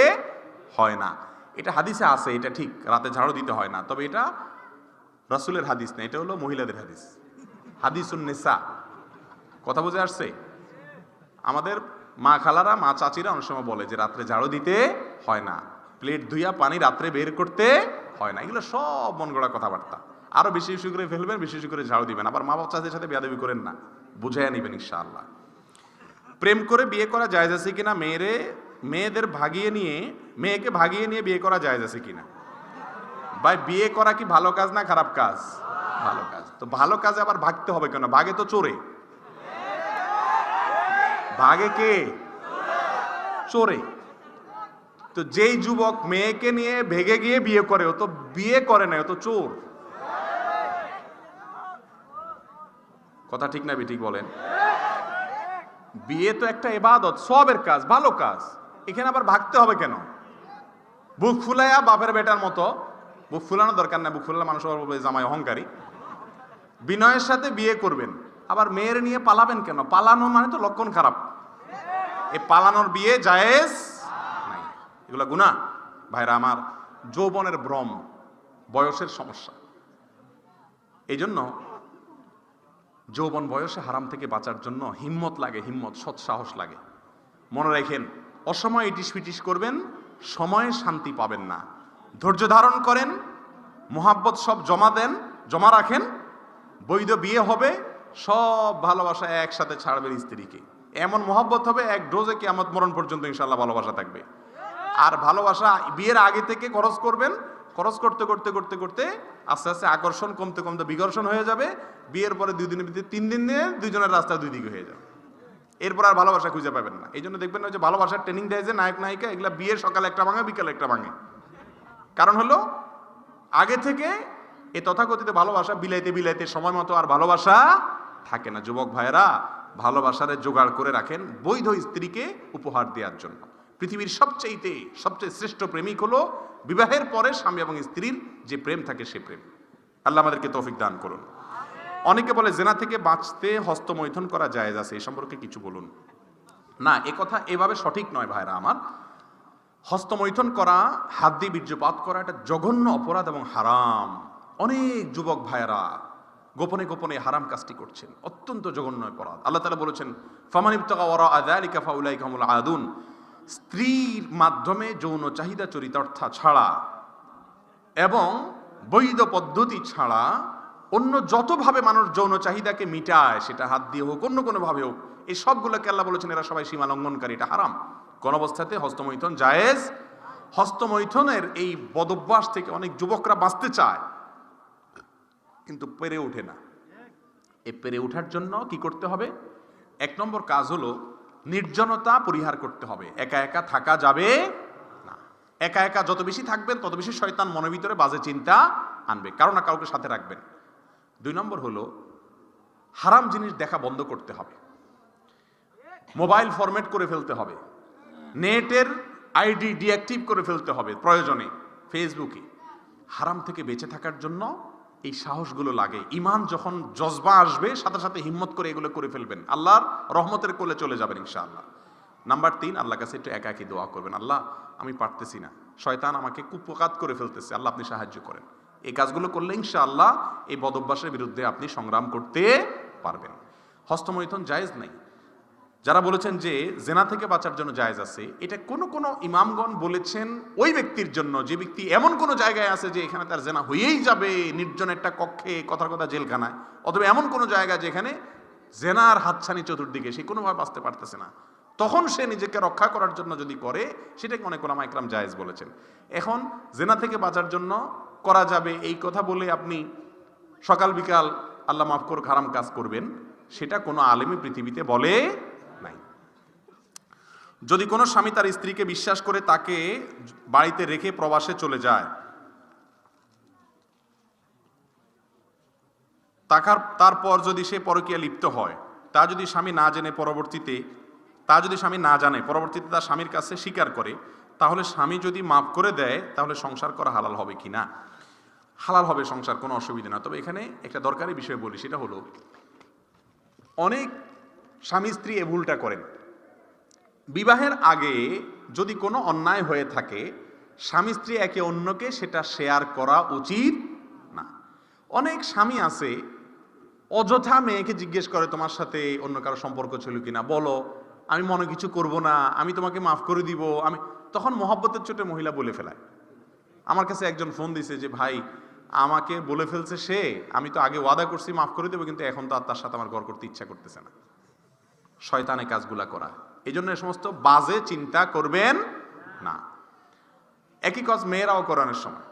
হয় না। এটা হাদিসে আছে, এটা ঠিক, রাতে ঝাড়ু দিতে হয় না, তবে এটা রাসূলের হাদিস না, এটা হলো মহিলাদের হাদিস, হাদিসুন নিসা। কথা বুঝে আসছে? আমাদের মা খালারা, মা চাচিরা অনেক সময় বলে যে রাত্রে ঝাড়ু দিতে হয় না, প্লেট ধুইয়া পানি রাত্রে বের করতে হয় না। এগুলো সব মন গড়া কথাবার্তা। আরো বেশি বেশি করে ফেলবেন, বেশি বেশি করে ঝাড়ু দিবেন। আবার মা বাচ্চাদের সাথে বেয়াদবি করেন না, বুঝাইয়া নিবেন ইনশাআল্লাহ। প্রেম করে বিয়ে করা জায়েজ আছে কিনা? মেয়েকে ভাগিয়ে নিয়ে বিয়ে করা জায়েজ আছে কিনা? ভাই, বিয়ে করা কি ভালো কাজ না খারাপ কাজ? ভালো কাজ। তো ভালো কাজে আবার ভাগতে হবে কেন? ভাগে তো চোরে। ভাগে কে? চোরে। তো যেই যুবক মেয়েকে নিয়ে ভেগে গিয়ে বিয়ে করে, ও তো বিয়ে করে না, ও তো চোর। কথা ঠিক না ঠিক বলেন? বিয়ে তো একটা ইবাদত, সওয়াবের কাজ, ভালো কাজ। এখানে আবার ভাগতে হবে কেন? বুক ফুলাইয়া বাপের বেটার মতো, বুক ফুলানো দরকার না, বুক ফুলালে মানুষ জামাই অহংকারী। বিনয়ের সাথে বিয়ে করবেন, আবার মেয়ের নিয়ে পালাবেন কেন? পালানো মানে তো লক্ষণ খারাপ। এই পালানোর বিয়ে জায়েজ নাই, এগুলা গুনাহ। ভাইরা আমার, যৌবনের ভ্রম, বয়সের সমস্যা। এই জন্য যৌবন বয়সে হারাম থেকে বাঁচার জন্য হিম্মত লাগে, হিম্মত, সৎ সাহস লাগে। মনে রাখেন, অসময়ে ইটিস পিটিস করবেন, সময়ে শান্তি পাবেন না। ধৈর্য ধারণ করেন, মোহাব্বত সব জমা দেন, জমা রাখেন, বৈধ বিয়ে হবে, সব ভালোবাসা একসাথে ছাড়বেন স্ত্রীকে। এমন মোহাব্বত হবে এক ডোজে কিয়ামত মরণ পর্যন্ত ইনশাআল্লাহ ভালোবাসা থাকবে। আর ভালোবাসা বিয়ের আগে থেকে খরচ করবেন, খরচ করতে করতে করতে করতে আস্তে আস্তে আকর্ষণ কমতে কমতে বিকর্ষণ হয়ে যাবে। বিয়ের পরে 2 দিনের ভিতরে 3 দিনে দুইজনের রাস্তা 2 দিকে হয়ে যাবে। এরপর আর ভালোবাসা খুঁজে পাবেন না। এই জন্য দেখবেন না যে ভালোবাসার ট্রেনিং দেয় যে নায়ক নায়িকা, এগুলা বিয়ের সকালে একটা ভাঙে, বিকালে একটা ভাঙে। কারণ হলো আগে থেকে এ তথাকথিত ভালোবাসা বিলাইতে বিলাইতে সময় মতো আর ভালোবাসা থাকে না। যুবক ভাইয়েরা, ভালোবাসারে জোগাড় করে রাখেন বৈধ স্ত্রীকে উপহার দেওয়ার জন্য। পৃথিবীর সবচেয়ে শ্রেষ্ঠ প্রেমিক হলো বিবাহের পরে স্বামী এবং স্ত্রীর যে প্রেম থাকে, সে প্রেম। আল্লাহ আমাদেরকে তৌফিক দান করুন। অনেকে বলে জেনা থেকে বাঁচতে হস্তমৈথুন করা জায়েজ আছে, এই সম্পর্কে কিছু বলুন। না, এ কথা এভাবে সঠিক নয় ভাইরা আমার। হস্তমৈথুন করা, হাত দিয়ে বীর্যপাত করা, এটা জঘন্য অপরাধ এবং হারাম। অনেক যুবক ভাইয়েরা গোপনে গোপনে হারাম কাজটি করছেন, অত্যন্ত জঘন্য অপরাধ। আল্লাহ তাআলা বলেছেন, ফামান ইবতাগা ওয়ারাআ যালিকা ফাউলাইকা হুমুল আদুন। স্ত্রীর মাধ্যমে যৌন চাহিদা চরিতার্থ ছাড়া এবং বৈধ পদ্ধতি ছাড়া অন্য যতভাবে মানুষ যৌন চাহিদাকে মিটায়, সেটা হাত দিয়ে হোক, অন্য কোনোভাবে হোক, এই সবগুলোকে আল্লাহ বলেছেন এরা সবাই সীমা লঙ্ঘনকারী, এটা হারাম। কোন অবস্থাতে হস্তমৈথুন জায়েজ। হস্তমৈথুনের এই বদভ্যাস থেকে অনেক যুবকরা বাঁচতে চায়, কিন্তু পেরে ওঠে না। এই পেরে ওঠার জন্য কি করতে হবে? 1 নম্বর কাজ হলো নির্জনতা পরিহার করতে হবে। একা একা থাকা যাবে না। একা একা যত বেশি থাকবেন তত বেশি শয়তান মনের ভিতরে বাজে চিন্তা আনবে, কারো না কাউকে সাথে রাখবেন। 2 নম্বর হলো হারাম জিনিস দেখা বন্ধ করতে হবে। মোবাইল ফরম্যাট করে ফেলতে হবে, নেটের আইডি ডিঅ্যাক্টিভ করে ফেলতে হবে প্রয়োজনে। ফেসবুকে হারাম থেকে বেঁচে থাকার জন্য এই সাহসগুলো লাগে। ইমান যখন জজবা আসবে সাথে সাথে হিম্মত করে এগুলো করে ফেলবেন, আল্লাহর রহমতের কোলে চলে যাবেন ইনশাআল্লাহ। নাম্বার 3, আল্লাহর কাছে একটু একাকী দোয়া করবেন, আল্লাহ আমি পারতেছি না, শয়তান আমাকে কুপকাত করে ফেলতেছে, আল্লাহ আপনি সাহায্য করেন। এই কাজগুলো করলে ইনশাআল্লাহ এই বদভ্যাসের বিরুদ্ধে আপনি সংগ্রাম করতে পারবেন। হস্তমৈথুন জায়েজ নাই। যারা বলেছেন যে জেনা থেকে বাঁচার জন্য জায়েজ আছে, এটা কোন কোন ইমামগণ বলেছেন ওই ব্যক্তির জন্য যে ব্যক্তি এমন কোন জায়গায় আছে যে এখানে তার জেনা হয়েই যাবে, নির্জন একটা কক্ষে, কথার কথা জেলখানায়, অথবা এমন কোন জায়গা যেখানে জেনার হাতছানি চতুর্দিকে, সে কোনোভাবে বাঁচতে পারতেছে না, তখন সে নিজেকে রক্ষা করার জন্য যদি করে, সেটাকে অনেক ওলামা ইকরাম জায়েজ বলেছেন। এখন জেনা থেকে বাঁচার জন্য করা যাবে এই কথা বলে আপনি সকাল বিকাল আল্লাহ মাফ করুক হারাম কাজ করবেন, সেটা কোনো আলেমই পৃথিবীতে বলে নাই। যদি কোনো স্বামী তার স্ত্রীকে বিশ্বাস করে তাকে বাড়িতে রেখে প্রবাসে চলে যায়, তারপর যদি সে পরকীয়া লিপ্ত হয়, তা যদি স্বামী না জানে পরবর্তীতে তার স্বামীর কাছে স্বীকার করে, তাহলে স্বামী যদি মাফ করে দেয় তাহলে সংসার করা হালাল হবে কিনা? হালাল হবে সংসার, কোনো অসুবিধা না। তবে এখানে একটা দরকারি বিষয় বলি, সেটা হলো অনেক স্বামী স্ত্রী এ ভুলটা করেন। বিবাহের আগে যদি কোনো অন্যায় হয়ে থাকে, স্বামী স্ত্রী একে অন্যকে সেটা শেয়ার করা উচিত না। অনেক স্বামী আছে অযথা মেয়েকে জিজ্ঞেস করে তোমার সাথে অন্য কারো সম্পর্ক ছিল কিনা, বলো, আমি মনে কিছু করব না, আমি তোমাকে মাফ করে দিব। তখন মহব্বতের চোটে মহিলা বলে ফেলায়। আমার কাছে একজন ফোন দিছে যে ভাই আমাকে বলে ফেলছে সে, আমি তো আগে ওয়াদা করছি মাফ করে দেবো, কিন্তু এখন তো আর তার সাথে আমার ঘর করতে ইচ্ছা করতেছে না। শয়তানে কাজগুলা করা, এই জন্য এই সমস্ত বাজে চিন্তা করবেন না। একই কাজ মেয়েরাও করানোর সময়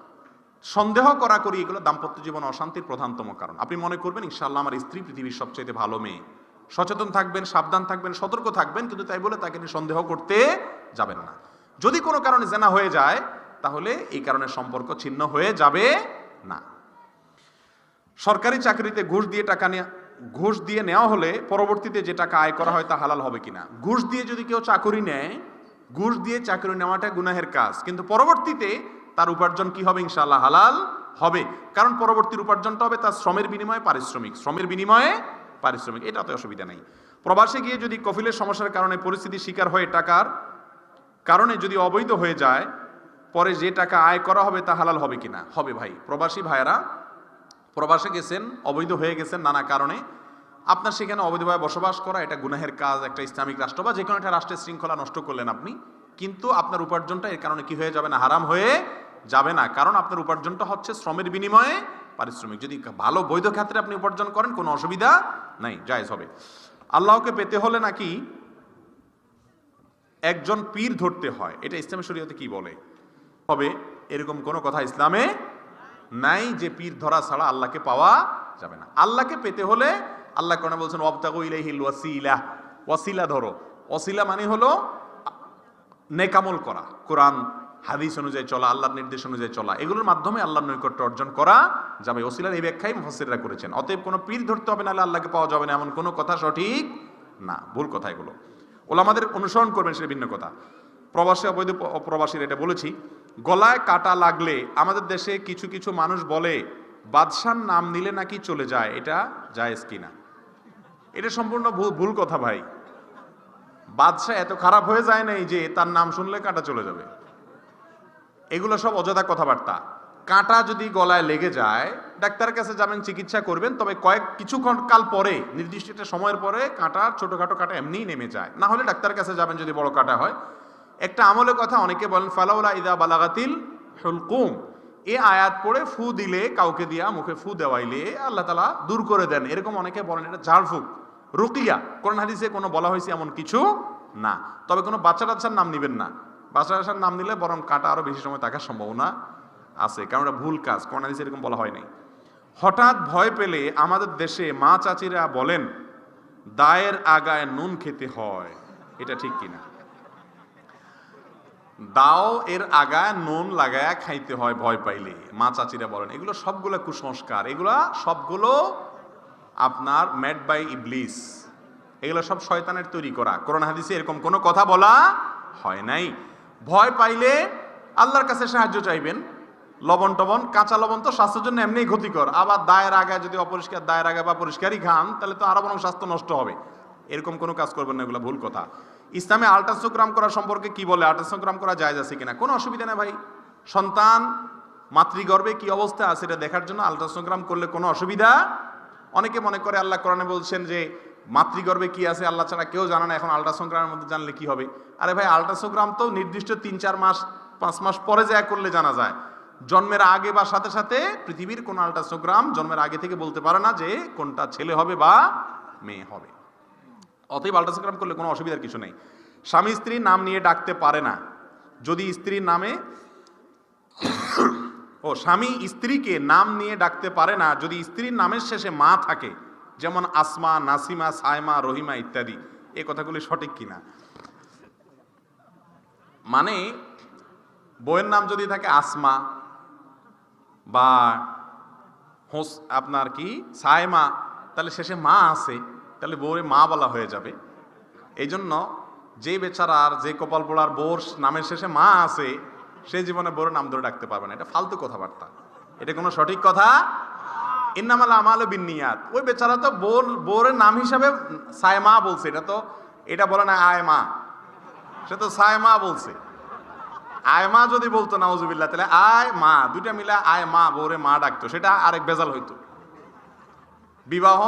সন্দেহ করা করি, এগুলো দাম্পত্য জীবন অশান্তির প্রধানতম কারণ। আপনি মনে করবেন ইনশাআল্লাহ আমার স্ত্রী পৃথিবীর সবচেয়ে ভালো মেয়ে, সচেতন থাকবেন, সাবধান থাকবেন, সতর্ক থাকবেন, কিন্তু তাই বলে তাকে নিয়ে সন্দেহ করতে যাবেন না। যদি কোনো কারণে জেনা হয়ে যায় তাহলে এই কারণে সম্পর্ক ছিন্ন হয়ে যাবে না। সরকারি চাকরিতে ঘুষ দিয়ে নেওয়া হলে পরবর্তীতে যে টাকা আয় করা হয় তা হালাল হবে কিনা? ঘুষ দিয়ে যদি কেউ চাকরি নেয়, ঘুষ দিয়ে চাকরি নেওয়াটা গুনাহের কাজ, কিন্তু পরবর্তীতে তার উপার্জন কি হবে? ইনশাআল্লাহ হালাল হবে, কারণ পরবর্তীর উপার্জনটা হবে তার শ্রমের বিনিময়ে পারিশ্রমিক, এটাতে অসুবিধা নেই। প্রবাসে গিয়ে যদি কফিলের সমস্যার কারণে পরিস্থিতির শিকার হয়ে টাকার কারণে যদি অবৈধ হয়ে যায়, পরে যে টাকা আয় করা হবে তা হালাল হবে কিনা? হবে ভাই। প্রবাসী ভাইয়েরা প্রবাসে গেছেন, অবৈধ হয়ে গেছেন নানা কারণে, আপনার সেখানে অবৈধভাবে বসবাস করা এটা গুনাহের কাজ। একটা ইসলামিক রাষ্ট্র বা যে কোনো একটা রাষ্ট্রের শৃঙ্খলা নষ্ট করলেন আপনি, কিন্তু আপনার উপার্জনটা এর কারণে কি হয়ে যাবে না? হারাম হয়ে যাবে না, কারণ আপনার উপার্জনটা হচ্ছে শ্রমের বিনিময়ে পারিশ্রমিক। যদি ভালো বৈধ ক্ষেত্রে আপনি উপার্জন করেন কোনো অসুবিধা নাই, জায়েজ হবে। আল্লাহকে পেতে হলে নাকি একজন পীর ধরতে হয়, এটা ইসলামী শরীয়তে কি বলে? হবে এরকম কোনো কথা ইসলামে নাই যে পীর ধরা ছাড়া আল্লাহকে পাওয়া যাবে না। আল্লাহকে পেতে হলে আল্লাহ কোরআনে বলছেন ওয়াবতাগু ইলাইহিল ওয়াসিলা, ওয়াসিলা ধরো। ওয়াসিলা মানে হলো নেকামল করা, কোরআন হাদিস অনুযায়ী চলা, আল্লাহর নির্দেশ অনুযায়ী চলা, এগুলোর মাধ্যমে আল্লাহর নৈকট্য অর্জন করা যাবে। ওসিলার এই ব্যাখ্যাই মুফাসসিররা করেছেন। অতএব কোনো পীর ধরতে হবে না আল্লাহকে পাওয়া যাবে না, এমন কোনো কথা সঠিক না, ভুল কথা এগুলো। ওলামাদের অনুসরণ করবেন সেটা ভিন্ন কথা। প্রবাসী অবৈধ প্রবাসীর এটা বলেছি। গলায় কাটা লাগলে আমাদের দেশে কিছু কিছু মানুষ বলে বাদশার নাম নিলে নাকি চলে যায়, এটা জায়েজ কিনা? এটা সম্পূর্ণ ভুল কথা ভাই। বাদশা এত খারাপ হয়ে যায় নাই যে তার নাম শুনলে কাটা চলে যাবে, এগুলো সব অযথা কথাবার্তা। কাঁটা যদি গলায় লেগে যায় ডাক্তারের কাছে যাবেন, চিকিৎসা করবেন, তবে কিছুক্ষণ কাল পরে, নির্দিষ্ট একটা সময়ের পরে কাঁটা, ছোটখাটো কাঁটা এমনিই নেমে যায়, না হলে ডাক্তারের কাছে যাবেন যদি বড় কাঁটা হয়। একটা আমলের কথা অনেকে বলেন ফালাউলা ইদা বালাগাতিল হুলকুম, এ আয়াত পড়ে ফু দিলে, কাউকে দিয়া মুখে ফু দেওয়াইলে আল্লাহ তাআলা দূর করে দেন, এরকম অনেকে বলেন। এটা ঝাড়ফুঁক, রুকিয়া, কোরআন হাদিসে কোনো বলা হয়েছে এমন কিছু না। তবে কোনো বাচ্চা টাচ্চার নাম নিবেন না, বাচ্চা টাচ্চার নাম নিলে বরং কাঁটা আরো বেশি সময় থাকার সম্ভাবনা আছে, কারণ এটা ভুল কাজ, কোরআন হাদিসে এরকম বলা হয় নাই। হঠাৎ ভয় পেলে আমাদের দেশে মা চাচিরা বলেন দায়ের আগায় নুন খেতে হয়, এটা ঠিক কিনা? দাও এর আগায় নুন লাগায়া খাইতে হয় ভয় পাইলে, মা চাচিরা বলেন। এগুলো সবগুলো কুসংস্কার, এগুলা সবগুলো আপনার মেড বাই ইবলিস, এগুলো সব শয়তানের তৈরি করা। কোরআন হাদিসে এরকম কোনো কথা বলা হয় নাই। ভয় পাইলে আল্লাহর কাছে সাহায্য চাইবেন। লবণ টবণ, কাঁচা লবণ তো স্বাস্থ্যের জন্য এমনিই ক্ষতিকর, আবার দায়ের আগায় যদি অপরিষ্কার দায়ের আগায় বা পরিষ্কারই খান তাহলে তো আরো বরং স্বাস্থ্য নষ্ট হবে। এরকম কোনো কাজ করবেন না, এগুলো ভুল কথা। ইসলামে আল্ট্রাসোগ্রাম করা সম্পর্কে কি বলে, আল্ট্রাসোগ্রাম করা জায়েজ আছে কিনা? কোনো অসুবিধা নেই ভাই। সন্তান মাতৃগর্ভে কি অবস্থা আছে এটা দেখার জন্য আল্ট্রাসোগ্রাম করলে কোনো অসুবিধা। অনেকে মনে করে আল্লাহ কোরআনে বলছেন যে মাতৃগর্ভে কি আছে আল্লাহ ছাড়া কেউ জানে না, এখন আল্ট্রাসোগ্রামের মধ্যে জানলে কি হবে? আরে ভাই, আল্ট্রাসোগ্রাম তো নির্দিষ্ট 3-4 মাস 5 মাস পরে যা করলে জানা যায়। জন্মের আগে বা সাথে সাথে পৃথিবীর কোন আল্ট্রাসোগ্রাম জন্মের আগে থেকে বলতে পারে না যে কোনটা ছেলে হবে বা মেয়ে হবে। অতএব আল্ট্রাসোগ্রাম করলে কোনো অসুবিধার কিছু নেই। স্বামী স্ত্রীর নাম নিয়ে ডাকতে পারে না যদি স্ত্রীর নামে স্বামী স্ত্রীকে নাম নিয়ে ডাকতে পারে না যদি স্ত্রীর নামের শেষে মা থাকে, যেমন আসমা, নাসিমা, সায়মা, রহিমা ইত্যাদি। এই কথাগুলি সঠিক কিনা? মানে বউয়ের নাম যদি থাকে আসমা বা আপনার কি সায়মা, তাহলে শেষে মা আছে, তাহলে বউরে মা বলা হয়ে যাবে। এই জন্য যে বেচারার, যে কপাল পোড়ার বউর নামের শেষে মা আছে, সে জীবনে বউর নাম ধরে ডাকতে পারবে না। এটা ফালতু কথাবার্তা, এটা কোনো সঠিক কথা। ইন্নামাল আমালু বিন্নিয়াত। ওই বেচারা তো বউর নাম হিসাবে সায়মা বলছে, এটা বলে না আয়মা, সে তো সায়মা বলছে। আয়মা যদি বলতো নাউজুবিল্লাহ, তাহলে আয় মা, দুইটা মিলে আয় মা, বউরে মা ডাকতো, সেটা আরেক বেজাল হইতো। বিবাহ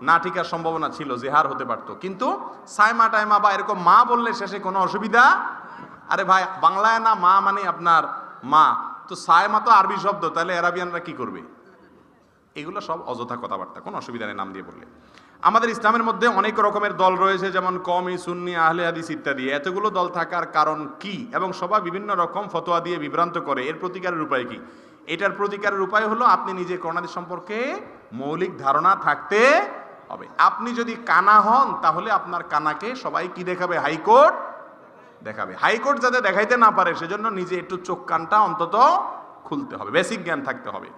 না ঠিকার সম্ভাবনা ছিল, জেহার হতে পারতো। কিন্তু সায়মা টাইমা বা এরকম মা বললে শেষে কোনো অসুবিধা। আরে ভাই, বাংলায় না মা মানে আপনার মা, তো সায়মা তো আরবি শব্দ, তাহলে আরাবিয়ানরা কি করবে? এগুলো সব অযথা কথাবার্তা, কোনো অসুবিধা নেই নাম দিয়ে বললে। আমাদের ইসলামের মধ্যে অনেক রকমের দল রয়েছে, যেমন কওমি, সুন্নি, আহলে হাদিস ইত্যাদি। এতগুলো দল থাকার কারণ কি এবং সবাই বিভিন্ন রকম ফতোয়া দিয়ে বিভ্রান্ত করে, এর প্রতিকারের উপায় কি? এটার প্রতিকারের উপায় হলো আপনি নিজে কোরআন হাদিস সম্পর্কে মৌলিক ধারণা থাকতে হবে। আপনি যদি কানা হন তাহলে আপনার কানাকে সবাই কি দেখাবে? হাইকোর্ট দেখাবে। হাইকোর্ট যাতে দেখাইতে না পারে সেজন্য নিজে একটু চোখ কানটা অন্তত খুলতে হবে, বেসিক জ্ঞান থাকতে হবে।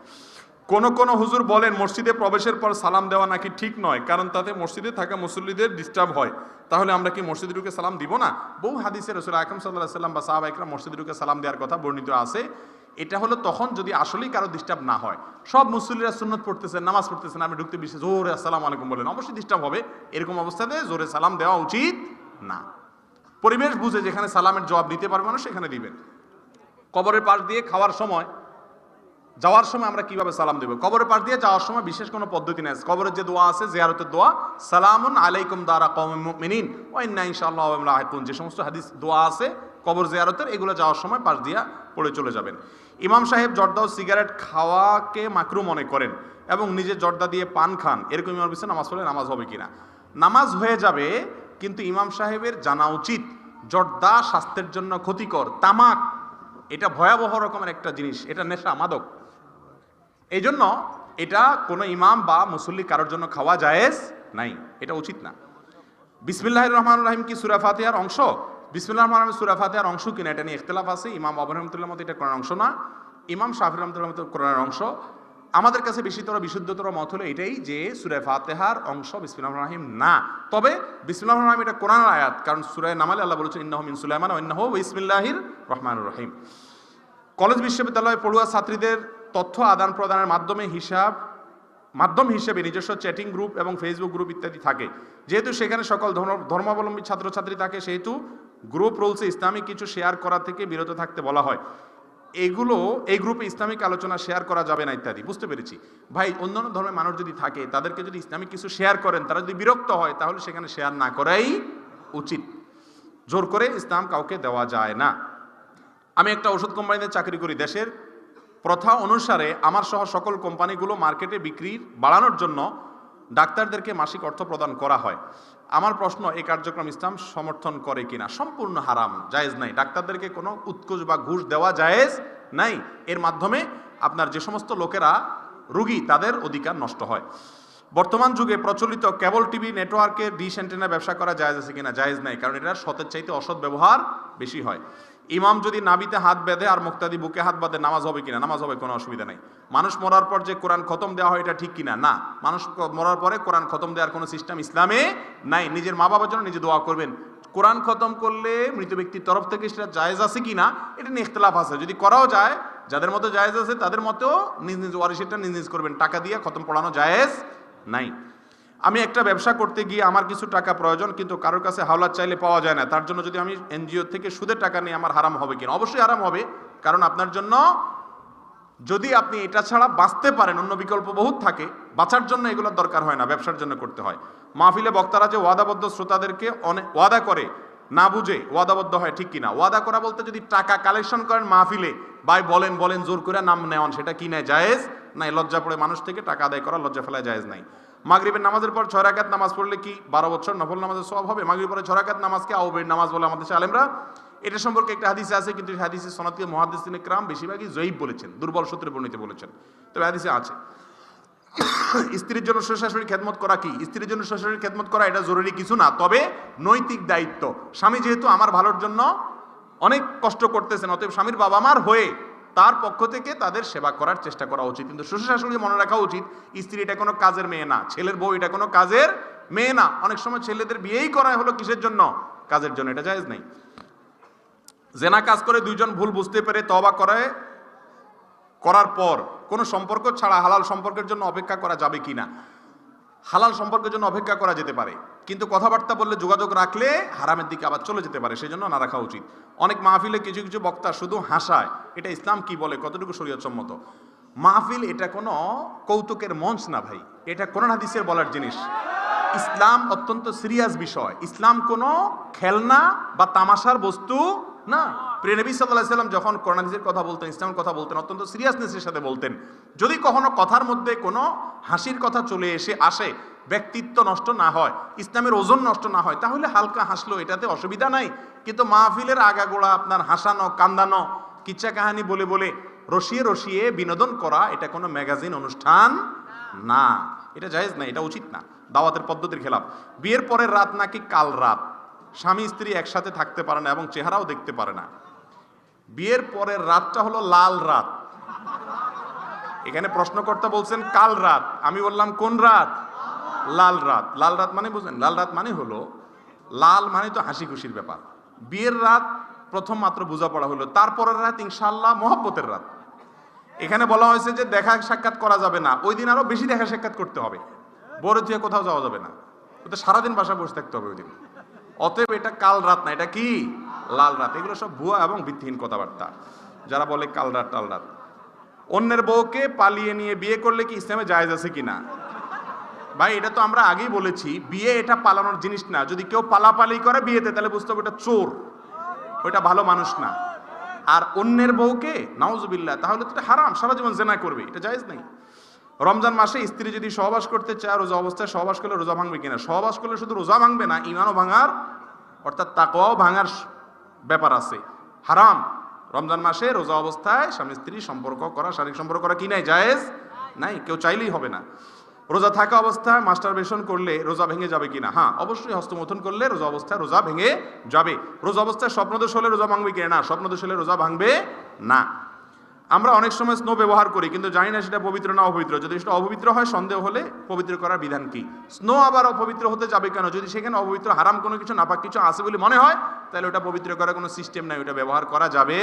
কোন কোন হুজুর বলেন মসজিদে প্রবেশের পর সালাম দেওয়া নাকি ঠিক নয়, কারণ তাতে মসজিদে থাকা মুসল্লিদের ডিস্টার্ব হয়। তাহলে আমরা কি মসজিদে ঢুকে সালাম দিব না? বহু হাদিসে রাসূল আকরাম সাল্লাল্লাহু আলাইহি ওয়াসাল্লাম বা সাহাবা ইকরাম মসজিদে ঢুকে সালাম দেওয়ার কথা বর্ণিত আছে। এটা হলো তখন যদি আসলেই কারো ডিস্টার্ব না হয়। সব মুসল্লিরা সুন্নত পড়তেছেন, নামাজ পড়তেছেন, আপনি ঢুকতে বেশি জোরে আসসালামু আলাইকুম বলেন, অবশ্যই ডিস্টার্ব হবে। এরকম অবস্থাতে জোরে সালাম দেওয়া উচিত না। পরিবেশ বুঝে যেখানে সালামের জবাব দিতে পারবে মানুষ সেখানে দিবেন। কবরের পাশ দিয়ে খাওয়ার সময়, যাওয়ার সময় আমরা কিভাবে সালাম দেব? কবরের পাশ দিয়ে যাওয়ার সময় বিশেষ কোনো পদ্ধতি নেই। কবরের যে দোয়া আছে, জিয়ারতের দোয়া, সালামুন আলাইকুম দারা কওমিন মুমিনিন ওয়া ইন্না ইনশাআল্লাহু ওয়া লাহিকুন, যে সমস্ত হাদিস দোয়া আছে কবর জিয়ারতের, এগুলো যাওয়ার সময় পাশ দিয়া পড়ে চলে যাবেন। ইমাম সাহেব জর্দা ও সিগারেট খাওয়াকে মাকরু মনে করেন এবং নিজে জর্দা দিয়ে পান খান, এরকম ইমাম বিষয়ে নামাজ পড়লে নামাজ হবে কিনা? নামাজ হয়ে যাবে, কিন্তু ইমাম সাহেবের জানা উচিত জর্দা স্বাস্থ্যের জন্য ক্ষতিকর। তামাক এটা ভয়াবহ রকমের একটা জিনিস, এটা নেশা, মাদক। এই জন্য এটা কোনো ইমাম বা মুসল্লি কারোর জন্য খাওয়া জায়েজ নাই, এটা উচিত না। বিসমিল্লাহির রহমানির রহিম কি সূরা ফাতিহার অংশ? বিসমিল্লাহির রহমানির রহিম সূরা ফাতিহার অংশ কিনা এটা নিয়ে ইখতিলাফ আছে। ইমাম আবু রহমাতুল্লাহর মতে এটা কোরআনের অংশ না, ইমাম শাফিঈ রহমাতুল্লাহর মতে কোরআনের অংশ। আমাদের কাছে বেশিতর বিশুদ্ধতর মত হলো এটাই যে সূরা ফাতিহার অংশ বিসমিল্লাহির রহমানির রহিম না। তবে বিসমিল্লাহির রহমানির রহিম এটা কোরআনের আয়াত, কারণ সূরা নামালে আল্লাহ বলেছেন ইন্নাহু মিন সুলাইমান ওয়া ইন্নাহু বিসমিল্লাহির রহমানির রহিম। কলেজ বিশ্ববিদ্যালয়ে পড়ুয়া ছাত্রীদের তথ্য আদান প্রদানের মাধ্যম হিসেবে নিজস্ব চ্যাটিং গ্রুপ এবং ফেসবুক গ্রুপ ইত্যাদি থাকে। যেহেতু সেখানে সকল ধর্মাবলম্বী ছাত্রছাত্রী থাকে, সেহেতু গ্রুপ রুলসে ইসলামিক কিছু শেয়ার করা থেকে বিরত থাকতে বলা হয়। এই গ্রুপে ইসলামিক আলোচনা শেয়ার করা যাবে না ইত্যাদি। বুঝতে পেরেছি ভাই। অন্যান্য ধর্মের মানুষ যদি থাকে, তাদেরকে যদি ইসলামিক কিছু শেয়ার করেন, তারা যদি বিরক্ত হয়, তাহলে সেখানে শেয়ার না করাই উচিত। জোর করে ইসলাম কাউকে দেওয়া যায় না। আমি একটা ওষুধ কোম্পানিতে চাকরি করি। দেশের প্রথা অনুসারে আমার সহ সকল কোম্পানিগুলো মার্কেটে বিক্রি বাড়ানোর জন্য ডাক্তারদেরকে মাসিক অর্থ প্রদান করা হয়। আমার প্রশ্ন, এই কার্যক্রম ইসলাম সমর্থন করে কিনা? সম্পূর্ণ হারাম, জায়েজ নাই। ডাক্তারদেরকে কোনো উৎকোচ বা ঘুষ দেওয়া জায়েজ নাই। এর মাধ্যমে আপনার যে সমস্ত লোকেরা রোগী, তাদের অধিকার নষ্ট হয়। বর্তমান যুগে প্রচলিত কেবল টিভি নেটওয়ার্কের ডিশ অ্যান্টেনা ব্যবসা করা জায়েজ আছে কিনা? জায়েজ নাই, কারণ এটা সতের চাইতে অসৎ ব্যবহার বেশি হয়। ইমাম যদি নাবিতে হাত বেঁধে আর মুক্তাদি বুকে হাত বাঁধে নামাজ হবে কিনা? নামাজ হবে, কোনো অসুবিধা নেই। মানুষ মরার পর যে কোরআন খতম দেওয়া হয় এটা ঠিক কিনা? না, মানুষ মরার পরে কোরআন খতম দেওয়ার কোনো সিস্টেম ইসলামে নাই। নিজের মা বাবার জন্য নিজে দোয়া করবেন। কোরআন খতম করলে মৃত ব্যক্তির তরফ থেকে সেটা জায়েজ আছে কিনা এটা নিয়ে ইখতিলাফ আছে। যদি করাও যায়, যাদের মতো জায়েজ আছে তাদের মতো নিজ নিজ ওয়ারিসেরটা নিজ নিজ করবেন। টাকা দিয়ে খতম পড়ানো জায়েজ নাই। আমি একটা ব্যবসা করতে গিয়ে আমার কিছু টাকা প্রয়োজন, কিন্তু কারোর কাছে হাওলাত চাইলে পাওয়া যায় না। তার জন্য যদি আমি এনজিও থেকে সুদের টাকা নিয়ে আমার হারাম হবে কিনা? অবশ্যই হারাম হবে, কারণ আপনার জন্য যদি আপনি এটা ছাড়া বাঁচতে পারেন, অন্য বিকল্প বহুত থাকে, বাঁচার জন্য এগুলোর দরকার হয় না, ব্যবসার জন্য করতে হয়। মাহফিলে বক্তারা যে ওয়াদাবদ্ধ শ্রোতাদেরকে অনেক ওয়াদা করে না বুঝে ওয়াদাবদ্ধ হয়, ঠিক কিনা? ওয়াদা করা বলতে যদি টাকা কালেকশন করেন মাহফিলে, ভাই বলেন বলেন জোর করে নাম নেওয়ান, সেটা কি নেয়? জায়েজ নাই। লজ্জা পড়ে মানুষ থেকে টাকা আদায় করা, লজ্জা ফেলায় জায়েজ নাই। মাগরিবের নামাজের পর 6 রাকাত নামাজ পড়লে কি 12 বছর নফল নামাজের সওয়াব হবে? মাগরিবের পরে 6 রাকাত নামাজকে আউবের নামাজ বলে আমাদের আলেমরা। এটা সম্পর্কে একটা হাদিসে আছে, কিন্তু হাদিসের সনদকে মুহাদ্দিসিনে কিরাম বেশিরভাগই জয়ীফ বলেছেন, দুর্বল সূত্রে বর্ণিত বলেছেন, তবে হাদিসে আছে। স্ত্রীর জন্য শ্বশুর-শাশুড়ির খেদমত করা কি? স্ত্রীর জন্য শ্বশুরের খেদমত করা এটা জরুরি কিছু না, তবে নৈতিক দায়িত্ব। স্বামী যেহেতু আমার ভালোর জন্য অনেক কষ্ট করতেছেন, অতএব স্বামীর বাবা মার হয়ে তার পক্ষ থেকে তাদের সেবা করার চেষ্টা করা উচিত। কিন্তু শ্বশুর শাশুড়ি মনে রাখা উচিত, স্ত্রী এটা কোনো কাজের মেয়ে না, ছেলের বউ এটা কোনো কাজের মেয়ে না। অনেক সময় ছেলেদের বিয়েই করা হলো কিসের জন্য? কাজের জন্য। এটা জায়েজ নেই। জেনা কাজ করে দুইজন ভুল বুঝতে পেরে তওবা করার পর কোনো সম্পর্ক ছাড়া হালাল সম্পর্কের জন্য অপেক্ষা করা যাবে কিনা? হালাল সম্পর্কের জন্য অপেক্ষা করা যেতে পারে, কিন্তু কথাবার্তা বললে যোগাযোগ রাখলে হারামের দিকে আবার চলে যেতে পারে, সেই জন্য না রাখা উচিত। অনেক মাহফিলে কিছু কিছু বক্তা শুধু হাসায়, এটা ইসলাম কি বলে, কতটুকু শরীয়তসম্মত? মাহফিল এটা কোনো কৌতুকের মঞ্চ না ভাই, এটা কোরআন হাদিসের বলার জিনিস। ইসলাম অত্যন্ত সিরিয়াস বিষয়। ইসলাম কোনো খেলনা বা তামাশার বস্তু না। প্রিয় নবী সাল্লাল্লাহু আলাইহি ওয়াসাল্লাম যখন কোরআন হাদিসের কথা বলতেন, ইসলামের কথা বলতেন, অত্যন্ত সিরিয়াসনেসের সাথে বলতেন। যদি কখনো কথার মধ্যে কোনো হাসির কথা চলে আসে, ব্যক্তিত্ব নষ্ট না হয়, ইসলামের ওজন নষ্ট না হয়, তাহলে হালকা হাসলো, এটাতে অসুবিধা নাই। কিন্তু মাহফিলের আগাগোড়া আপনার হাসানো, কান্দানো, কিচ্ছা কাহানি বলে বলে রসিয়ে রসিয়ে বিনোদন করা, এটা কোনো ম্যাগাজিন অনুষ্ঠান না। এটা জায়েজ না, এটা উচিত না, দাওয়াতের পদ্ধতির খেলাফ। বিয়ের পরের রাত নাকি কাল রাত, স্বামী স্ত্রী একসাথে থাকতে পারে না এবং চেহারাও দেখতে পারে না। বিয়ের পরের রাতটা হলো লাল রাত। এখানে প্রশ্নকর্তা বলছেন কাল রাত, আমি বললাম কোন রাত? লাল রাত। লাল রাত মানে বুঝেন? লাল রাত মানে হলো, লাল মানে তো হাসি খুশির ব্যাপার। বিয়ের রাত প্রথম মাত্র বোঝাপড়া হলো, তারপরের রাত ইনশাআল্লাহ মহব্বতের রাত। এখানে বলা হয়েছে যে দেখা সাক্ষাৎ করা যাবে না, ওই দিন আরো বেশি দেখা সাক্ষাৎ করতে হবে, বড় দিয়ে কোথাও যাওয়া যাবে না, ওটা সারাদিন বাসা বসে থাকতে হবে ওই দিন। অতএব এটা কাল রাত না, এটা কি? লাল রাত। এগুলো সব ভুয়া এবং ভিত্তিহীন কথাবার্তা, যারা বলে কাল রাত টাল রাত। অন্যের বউকে পালিয়ে নিয়ে বিয়ে করলে কি ইসলামে জায়েজ আছে কিনা? ভাই এটা তো আমরা আগেই বলেছি, বিয়ে এটা পালানোর জিনিস না। যদি কেউ পালাপালি করে বিয়েতে, তাহলে বুঝতে হবে এটা চোর, ওইটা ভালো মানুষ না। আর অন্যের বউকে নাউজুবিল্লাহ, তাহলে তো এটা হারাম, সারা জীবন জেনা করবে, এটা জায়েজ নাই। রমজান মাসে স্ত্রী যদি সহবাস করতে চায়, রোজা অবস্থায় সহবাস করলে রোজা ভাঙবে কিনা? সহবাস করলে শুধু রোজা ভাঙবে না, ঈমানও ভাঙার অর্থাৎ তাকওয়াও ভাঙার ব্যাপার আছে। হারাম রমজান মাসে রোজা অবস্থায় স্বামী স্ত্রী সম্পর্ক করা, শারীরিক সম্পর্ক করা কি নাই? জায়েজ নাই, কেউ চাইলেই হবে না। রোজা থাকা অবস্থায় মাস্টারবেশন করলে রোজা ভেঙে যাবে কিনা? হ্যাঁ, অবশ্যই হস্তমৈথুন করলে রোজা অবস্থায় রোজা ভেঙে যাবে। রোজা অবস্থায় স্বপ্নদোষ হলে রোজা ভাঙবে কিনা? না, স্বপ্নদোষ হলে রোজা ভাঙবে না। আমরা অনেক সময় স্নো ব্যবহার করি, কিন্তু জানি না সেটা পবিত্র না অপবিত্র। যদি সেটা অপবিত্র হয়, সন্দেহ হলে পবিত্র করার বিধান কি? স্নো আবার অপবিত্র হতে যাবে কেন? যদি সেখানে অপবিত্র হারাম কোনো কিছু, নাপাক কিছু আছে বলে মনে হয়, তাহলে ওটা পবিত্র করার কোনো সিস্টেম নাই, ওটা ব্যবহার করা যাবে